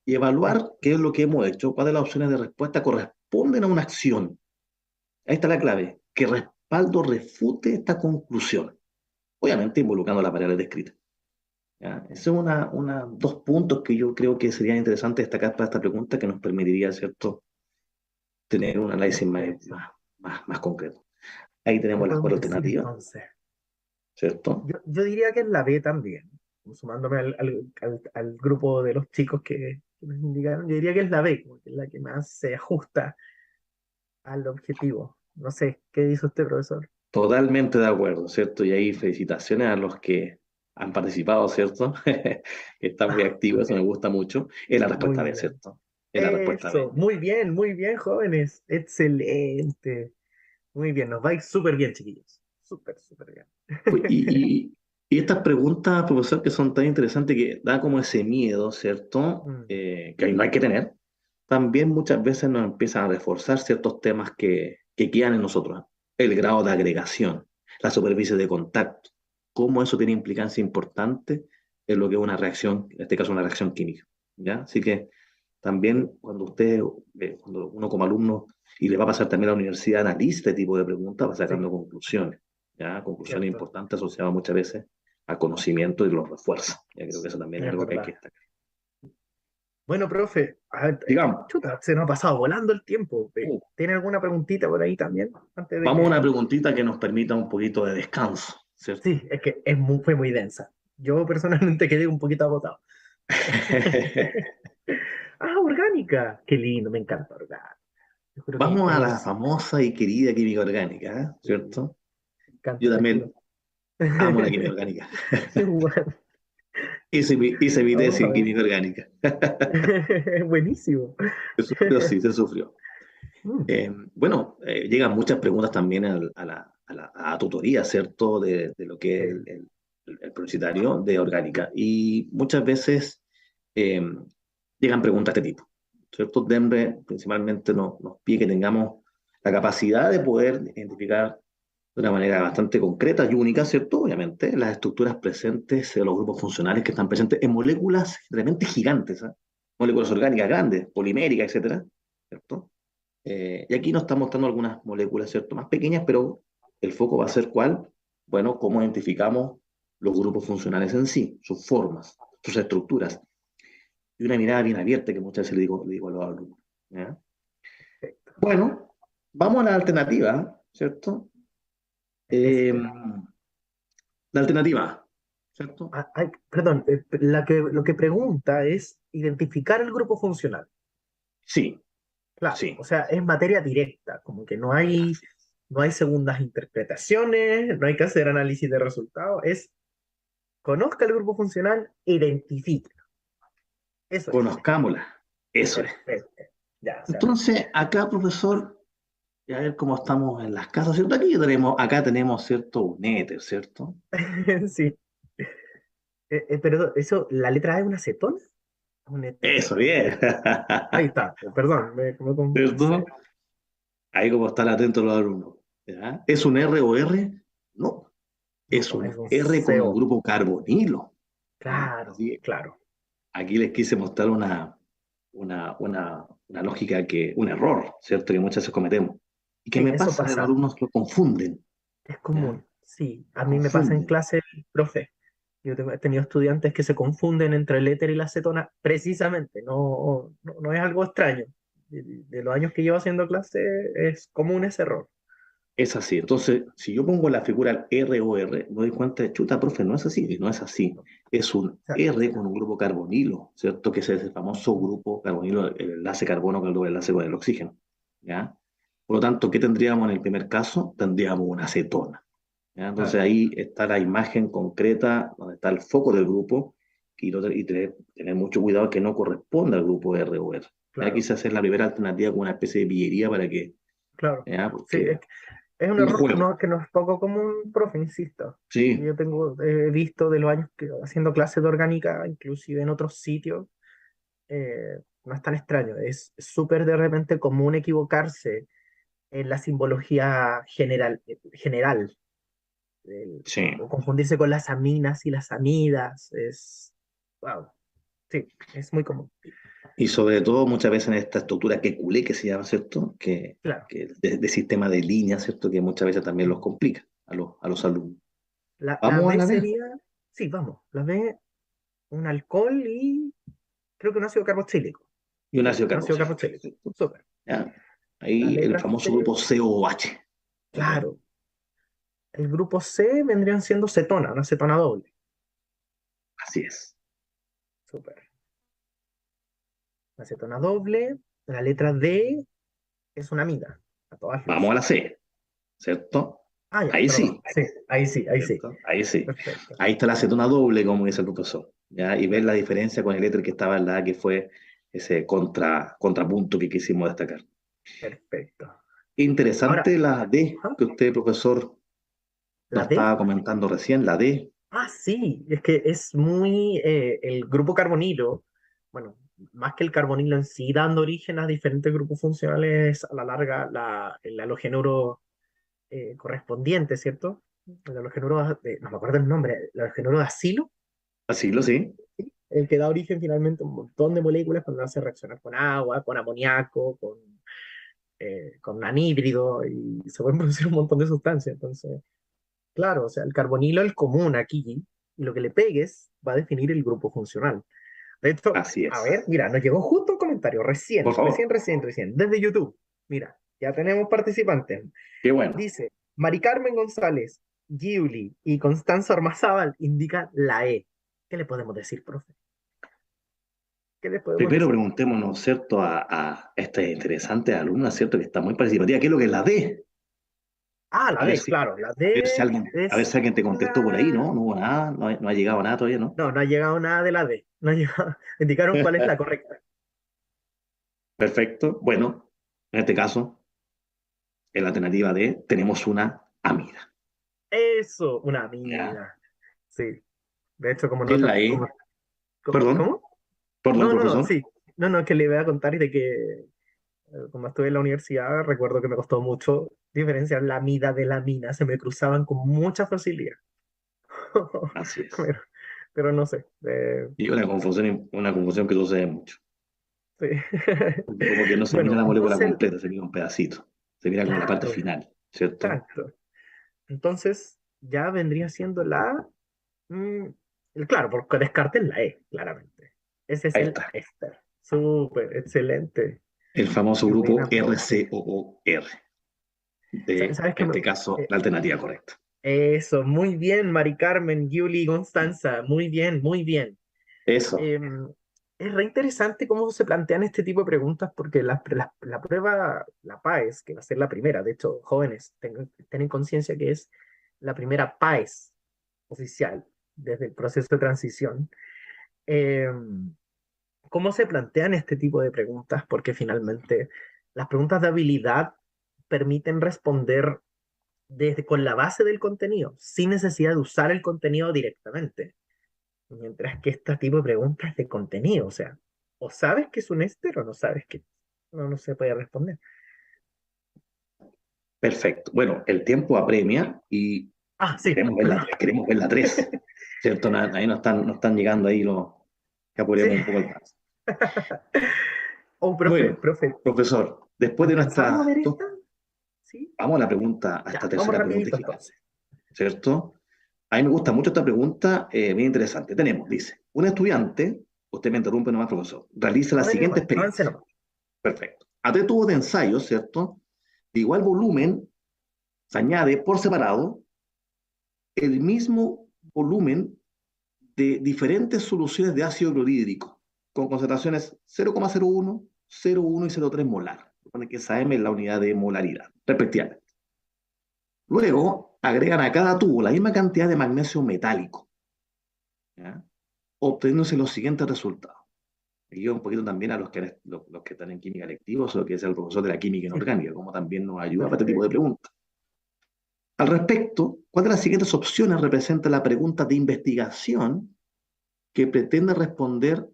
Y Sí, evaluar qué es lo que hemos hecho, cuáles de las opciones de respuesta corresponden a una acción. Ahí está la clave, que respaldo refute esta conclusión, obviamente involucrando las variables descritas. ¿Ya? Esos son dos puntos que yo creo que serían interesantes destacar para esta pregunta que nos permitiría, ¿cierto?, tener un análisis perfecto. más concreto. Ahí ¿Qué tenemos las podemos cuatro decir alternativas, entonces? ¿cierto? Yo diría que es la B también, sumándome al grupo de los chicos que nos indicaron, yo diría que es la B, como que es la que más se ajusta al objetivo. No sé, ¿qué dice usted, profesor? Totalmente de acuerdo, ¿cierto? Y ahí felicitaciones a los que han participado, ¿cierto? Que están muy activos, eso me gusta mucho. Es la Muy respuesta B, bien. ¿cierto? Es la respuesta B. Eso, muy bien, jóvenes. Excelente. Muy bien, nos va a ir súper bien, chiquillos. Súper, súper bien. Pues, y estas preguntas, profesor, que son tan interesantes que da como ese miedo, ¿cierto? Mm, Que ahí no hay que tener, también muchas veces nos empiezan a reforzar ciertos temas que quedan en nosotros. El grado de agregación, la superficie de contacto, cómo eso tiene implicancia importante en lo que es una reacción, en este caso una reacción química, ¿ya? Así que también cuando uno como alumno, y le va a pasar también a la universidad, analiza este tipo de preguntas, va Sí, sacando conclusiones, ¿ya? Conclusiones cierto. importantes asociadas muchas veces a conocimiento y los refuerza. Ya creo que eso también es Es algo que hay que verdad. destacar. Bueno, profe, a ver, Digamos, chuta, se nos ha pasado volando el tiempo. ¿Tiene alguna preguntita por ahí también? Antes de vamos a que... una preguntita que nos permita un poquito de descanso, ¿cierto? Sí, es que fue muy densa. Yo personalmente quedé un poquito agotado. Ah, orgánica. Qué lindo, me encanta orgánica. Yo creo que Vamos a la es, famosa y querida química orgánica, ¿eh? me ¿Cierto? encanta Yo ese estilo. también amo la química orgánica. Igual. Hice mi Vamos tesis a en ver. química orgánica. Buenísimo. Se sufrió, sí, se sufrió. Mm, Bueno, llegan muchas preguntas también a tutoría, ¿cierto? De lo que es sí, el publicitario de orgánica. Y muchas veces eh, llegan preguntas de este tipo, ¿cierto? Denver principalmente nos pide que tengamos la capacidad de poder identificar de una manera bastante concreta y única, ¿cierto? Obviamente, las estructuras presentes de los grupos funcionales que están presentes en moléculas realmente gigantes, ¿ah? Moléculas orgánicas grandes, poliméricas, etcétera, ¿cierto? Y aquí nos está mostrando algunas moléculas, ¿cierto? Más pequeñas, pero el foco va a ser cuál, bueno, cómo identificamos los grupos funcionales en sí, sus formas, sus estructuras, y una mirada bien abierta que muchas veces le digo a los alumnos, ¿ya? perfecto. Bueno, vamos a la alternativa, ¿cierto? Eh, Este, la alternativa, ¿cierto? perdón, lo que pregunta es identificar el grupo funcional. Sí, Claro, sí, o sea, es materia directa, como que no hay segundas interpretaciones, no hay que hacer análisis de resultados, es conozca el grupo funcional, identifique. Eso es. conozcámosla, eso es. Perfecto. Ya, o sea, Entonces, acá, profesor, y a ver cómo estamos en las casas, ¿cierto? Acá tenemos, ¿cierto? Un éter, ¿cierto? sí. Perdón, eso, ¿la letra A es una acetona? Un éter. Eso, bien. Ahí está, perdón, me pasé. ¿Cierto? Ahí como están atentos los alumnos. ¿Ya? ¿Es un R o R? No, No, es pues es un un R con un CO. grupo carbonilo. ¿Ya? Claro, Así, claro. aquí les quise mostrar una lógica un error, ¿cierto? Que muchas veces cometemos. ¿Y qué Sí, me eso pasa? Los pasa. alumnos lo confunden, Es ¿ya? común. Sí, a Lo mí me pasa en confunden. clase, profe. He tenido estudiantes que se confunden entre el éter y la acetona precisamente. No es algo extraño. De los años que llevo haciendo clase es común ese error. Es así. Entonces, si yo pongo la figura R o R, me doy cuenta de, chuta, profe, no es así. Y no es así. O Es un sea, R con un grupo carbonilo, ¿cierto? Que es ese famoso grupo carbonilo, el enlace carbono con el doble enlace con el oxígeno, ¿ya? Por lo tanto, ¿qué tendríamos en el primer caso? Tendríamos una acetona, ¿ya? Entonces claro. ahí está la imagen concreta, donde está el foco del grupo, y tener mucho cuidado que no corresponda al grupo R o R. Ya Claro, quise hacer la primera alternativa con una especie de pillería para que, claro. ¿ya? Sí, Porque es un un error juego, que no es poco común, profe, insisto. sí. Yo he visto de los años que haciendo clases de orgánica, inclusive en otros sitios, no es tan extraño. Es súper de repente común equivocarse en la simbología general Sí, o confundirse con las aminas y las amidas. Wow, sí, es muy común. y sobre todo muchas veces en esta estructura que culé que se llama, ¿cierto? Claro. Que de sistema de línea, ¿cierto? Que muchas veces también los complica a los alumnos. La Vamos a B la vez. sería, sí, vamos, la B, un alcohol y creo que un ácido carboxílico. Y un Sí, ácido un ácido carboxílico, carboxílico. ¿cierto? Súper. ¿Ya? La Ahí el letra famoso C, grupo COH. ¿Ya? claro. El grupo C vendrían siendo cetona, una cetona doble. Así es. Súper. Una cetona doble. La letra D es una amida, a todas Vamos a luces. la C, ¿cierto? Ah, ya, Ahí perdón. sí, Sí, ahí sí, ahí sí. ¿cierto? Ahí sí. Perfecto. Ahí está la acetona doble, como dice el profesor. ¿Ya? Y ver la Claro, diferencia con el éter que estaba en la A, que fue ese contrapunto que quisimos destacar. perfecto. Ahora, Interesante la D ajá, que usted, profesor, la nos D. estaba comentando recién, la D. Ah, sí, es que es muy el grupo carbonilo, bueno, más que el carbonilo en sí, dando origen a diferentes grupos funcionales a la larga, el halogenuro correspondiente, ¿cierto? El halogenuro, no me acuerdo el nombre, el halogenuro de acilo, Así lo sí. el que da origen finalmente a un montón de moléculas cuando hace reaccionar con agua, con amoníaco, con anhídrido, y se pueden producir un montón de sustancias. Entonces, claro, o sea, el carbonilo, el común aquí, y lo que le pegues va a definir el grupo funcional. De hecho, Así a es. ver, mira, nos llegó justo un comentario, Por favor. recién, desde YouTube. Mira, ya tenemos participantes. Qué bueno. Dice, Mari Carmen González, Giuli y Constanza Ormazábal indican la E. ¿Qué le podemos decir, profe? ¿Qué le podemos Primero decir? preguntémonos, ¿cierto? A esta interesante alumna, ¿cierto? Que está muy participativa. ¿Qué es lo que es la D? Ah, la A ver D, si, claro, la a D ver es si alguien te contestó por ahí, ¿no? una... No hubo nada, no ha llegado nada todavía, ¿no? No, no ha llegado nada de la D. No ha llegado... Indicaron cuál es la correcta. Perfecto. Bueno, en este caso, en la alternativa D, tenemos una amida. Eso, una ¿Ya? mina. Sí. De hecho, como ¿Qué es nota... la E? Perdón, ¿Cómo? perdón, No, no, no, profesor. sí. No, no, es que le voy a contar de que como estuve en la universidad, recuerdo que me costó mucho diferenciar la mida de la mina. Se me cruzaban con mucha facilidad. Así es. Pero, pero no sé. Y una confusión que sucede mucho. Sí. Porque como que no se mira Bueno, la molécula entonces, completa, se mira un pedacito. Se mira como la parte claro, final, ¿cierto? exacto. Entonces, ya vendría siendo mm, claro, por descarte la E, claramente. Ese es Ahí el está. éster. Súper, excelente. El famoso Qué grupo buena, profe. RCOOR. De, ¿Sabes qué? en este caso, la alternativa correcta. Eso, muy bien, Mari Carmen, Giuli y Constanza, muy bien, muy bien. Eso. Em, es re interesante cómo se plantean este tipo de preguntas porque la prueba, la PAES, que va a ser la primera, de hecho, jóvenes, tengan conciencia que es la primera PAES oficial desde el proceso de transición. Em, ¿Cómo se plantean este tipo de preguntas? Porque finalmente las preguntas de habilidad permiten responder con la base del contenido, sin necesidad de usar el contenido directamente. Mientras que este tipo de preguntas de contenido, o sea, o sabes que es un éster o no sabes que no se puede responder. Perfecto. Bueno, el tiempo apremia y Ah, sí, perdón. queremos ver la 3, ¿cierto? Ahí no están llegando ahí los que Sí. apuremos un poco el paso. Oh, Bueno, profe, profesor, después de ¿alcanzamos a nuestra... ver esta? Sí. Vamos a la pregunta, a esta Ya, vamos tercera pregunta y rapidito final, entonces. ¿cierto? A mí me gusta mucho esta pregunta, bien interesante. Tenemos, dice, un estudiante, usted me interrumpe nomás, profesor, realiza la No, dale siguiente nomás, avance experiencia. nomás. Perfecto. A tres tubos de ensayo, ¿cierto? De igual volumen, se añade por separado el mismo volumen de diferentes soluciones de ácido clorhídrico, con concentraciones 0,01, 0,1 y 0,3 molar. Supone que esa M es la unidad de molaridad, respectivamente. Luego, agregan a cada tubo la misma cantidad de magnesio metálico, ¿ya? Obteniéndose los siguientes resultados. Y yo un poquito también a los que están en química electivos, o que es el profesor de la química Sí, inorgánica, como también nos ayuda para este tipo de perfecto. preguntas. Al respecto, ¿cuál de las siguientes opciones representa la pregunta de investigación que pretende responder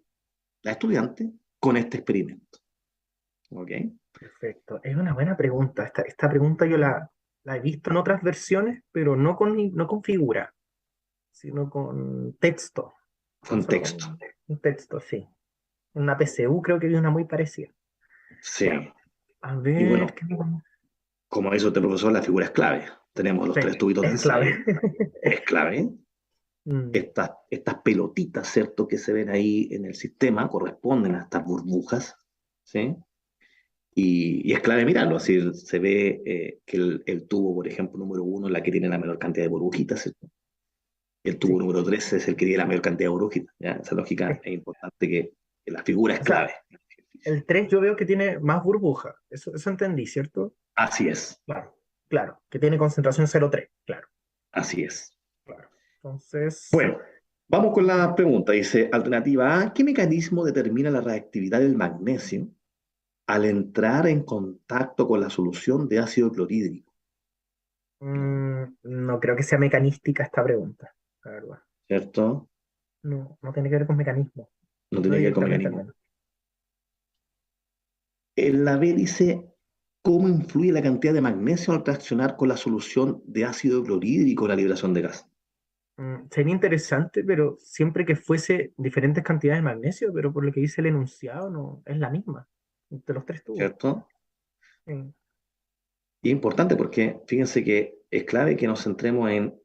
la estudiante con este experimento? ¿Ok? Perfecto. Es una buena pregunta. Esta pregunta yo la he visto en otras versiones, pero no con figura, sino con texto. Solo Contexto. con un texto, sí. Una PCU creo que vi una muy parecida. Sí. Ya, a Y ver, bueno, ¿qué digo? como dice este profesor, la figura es clave. Tenemos los Sí, tres tubitos de es clave. ensayo. Es clave. Mm, Estas pelotitas, ¿cierto?, que se ven ahí en el sistema corresponden a estas burbujas, ¿sí? Y es clave mirarlo, así se ve que el tubo, por ejemplo, número uno es la que tiene la menor cantidad de burbujitas, ¿cierto? El tubo sí. número tres es el que tiene la mayor cantidad de burbujitas, ¿ya? Esa lógica es importante que la figura es O sea, clave. el 3 yo veo que tiene más burbuja. Eso entendí, ¿cierto? Así es, Claro, claro. Que tiene concentración 0,3. Claro, así es. claro. Entonces, Bueno, vamos con la pregunta. Dice, alternativa A, ¿qué mecanismo determina la reactividad del magnesio al entrar en contacto con la solución de ácido clorhídrico? no creo que sea mecanística esta pregunta, la verdad. ¿Cierto? No tiene que ver con mecanismo. No No tiene que ver con directamente al mecanismo. menos. En la B dice, ¿cómo influye la cantidad de magnesio al reaccionar con la solución de ácido clorhídrico en la liberación de gas? Sería interesante, pero siempre que fuese diferentes cantidades de magnesio, pero por lo que dice el enunciado, no es la misma entre los tres tubos. ¿cierto? Mm, Y es importante porque fíjense que es clave que nos centremos en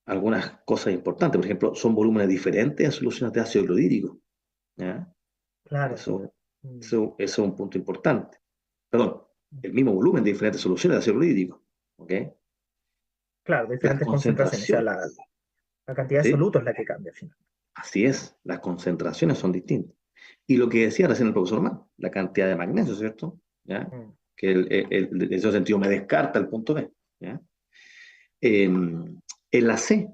algunas cosas importantes. Por ejemplo, son volúmenes diferentes a soluciones de ácido clorhídrico. ¿Ya? claro. Eso, Mm, eso es un punto importante. Perdón, el mismo volumen de diferentes soluciones de ácido clorhídrico. ¿Ok? claro, Las diferentes concentraciones, o sea, concentraciones, la cantidad de ¿sí? soluto es la que cambia al final. Así es, las concentraciones son distintas. Y lo que decía recién el profesor Mann, la cantidad de magnesio, ¿cierto? ¿Ya? Mm, Que en ese sentido me descarta el punto B. ¿Ya? En la C,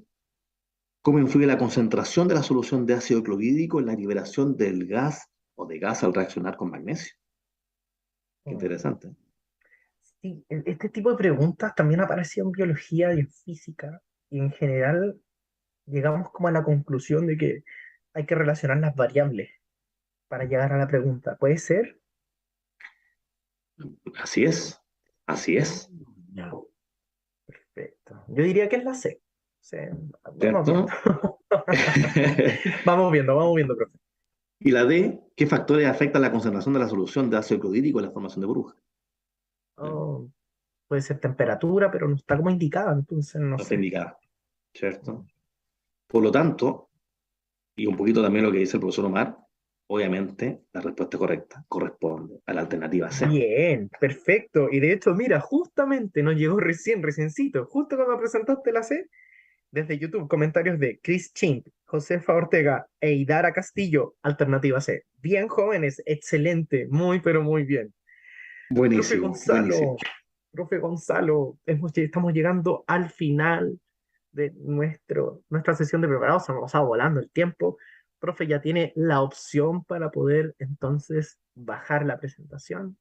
¿cómo influye la concentración de la solución de ácido clorhídrico en la liberación del gas o de gas al reaccionar con magnesio? Qué mm. interesante. Sí, este tipo de preguntas también aparecían en biología y en física, y en general llegamos como a la conclusión de que hay que relacionar las variables para llegar a la pregunta. ¿Puede ser? Así es, así es, Ya. Perfecto. Yo diría que es la C. Sí, vamos viendo. ¿cierto? Vamos viendo, profe. Y la D, ¿qué factores afectan la concentración de la solución de ácido clorhídrico en la formación de burbujas? ¿Ya? Oh, puede ser temperatura, pero no está como indicada, entonces no No está sé. indicada, ¿cierto? Por lo tanto, y un poquito también lo que dice el profesor Omar, obviamente la respuesta correcta corresponde a la alternativa C. Bien, perfecto. Y de hecho, mira, justamente nos llegó reciencito, justo cuando presentaste la C, desde YouTube, comentarios de Chris Chink, Josefa Ortega e Idara Castillo, alternativa C. Bien jóvenes, excelente, muy pero muy bien. Profe Buenísimo, Gonzalo, buenísimo. profe Gonzalo, estamos llegando al final de nuestra sesión de preparados, se nos ha pasado volando el tiempo. Profe, ya tiene la opción para poder entonces bajar la presentación.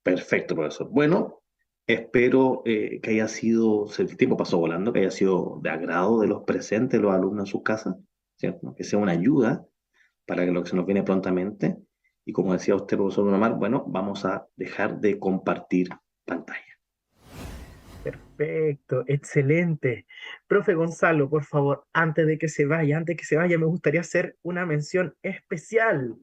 Perfecto, profesor. Bueno, espero que haya sido, el tiempo pasó volando, que haya sido de agrado de los presentes, los alumnos en sus casas, ¿cierto? Que sea una ayuda para lo que se nos viene prontamente. Y como decía usted, profesor Omar, bueno, vamos a dejar de compartir pantalla. Perfecto, excelente. Profe Gonzalo, por favor, antes de que se vaya, me gustaría hacer una mención especial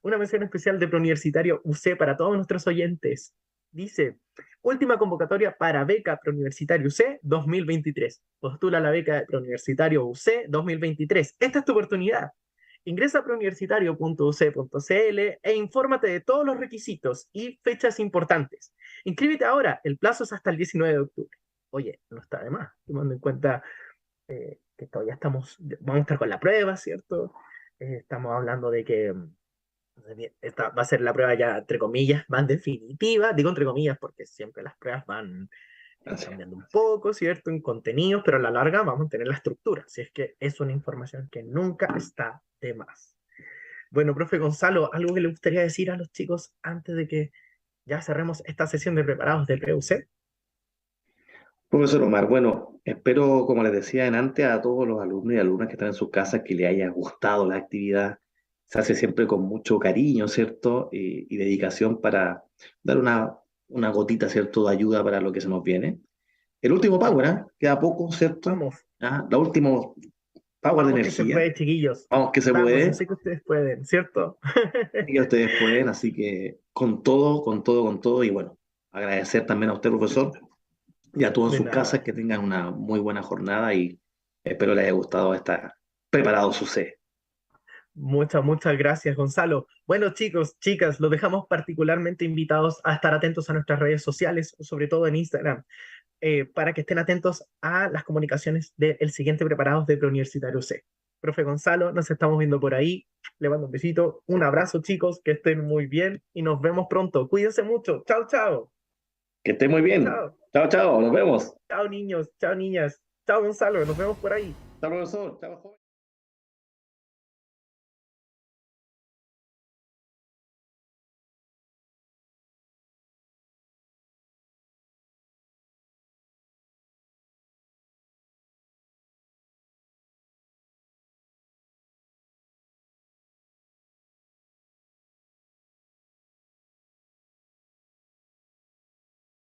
de Prouniversitario UC para todos nuestros oyentes. Dice, última convocatoria para beca Prouniversitario UC 2023. Postula la beca de Prouniversitario UC 2023. Esta es tu oportunidad. Ingresa a prouniversitario.uc.cl e infórmate de todos los requisitos y fechas importantes. Inscríbete ahora, el plazo es hasta el 19 de octubre. Oye, no está de más, tomando en cuenta que todavía vamos a estar con la prueba, ¿cierto? Estamos hablando de que esta va a ser la prueba ya, entre comillas, más definitiva. Digo entre comillas porque siempre las pruebas van Gracias. cambiando un poco, ¿cierto? En contenidos, pero a la larga vamos a tener la estructura. Si es que es una información que nunca está de más. Bueno, profe Gonzalo, ¿algo que le gustaría decir a los chicos antes de que ya cerremos esta sesión de preparados de PUC? Profesor Omar, bueno, espero, como les decía en antes, a todos los alumnos y alumnas que están en sus casas que les haya gustado la actividad. Se hace siempre con mucho cariño, ¿cierto? Y dedicación para dar una gotita, ¿cierto?, de ayuda para lo que se nos viene. El último power, ¿eh? Queda poco, ¿cierto? Vamos, ¿Ah? La último power de vamos que se energía. puede, chiquillos. Vamos que se Vamos, yo puede. sé que ustedes pueden, ¿cierto? Y que ustedes pueden, así que con todo, con todo, con todo. Y bueno, agradecer también a usted, profesor, y a todos en De sus casas nada. que tengan una muy buena jornada y espero les haya gustado esta preparado su C. Muchas gracias, Gonzalo. Bueno, chicos, chicas, los dejamos particularmente invitados a estar atentos a nuestras redes sociales, sobre todo en Instagram, para que estén atentos a las comunicaciones del siguiente preparados de Preuniversitario C. Profe Gonzalo, nos estamos viendo por ahí. Le mando un besito, un abrazo, chicos, que estén muy bien y nos vemos pronto. Cuídense mucho. Chao, chao. Que esté muy bien. Chao. Chao, chao, nos vemos. Chao, niños. Chao, niñas. Chao, Gonzalo. Nos vemos por ahí. Chao, profesor. Chao, joven.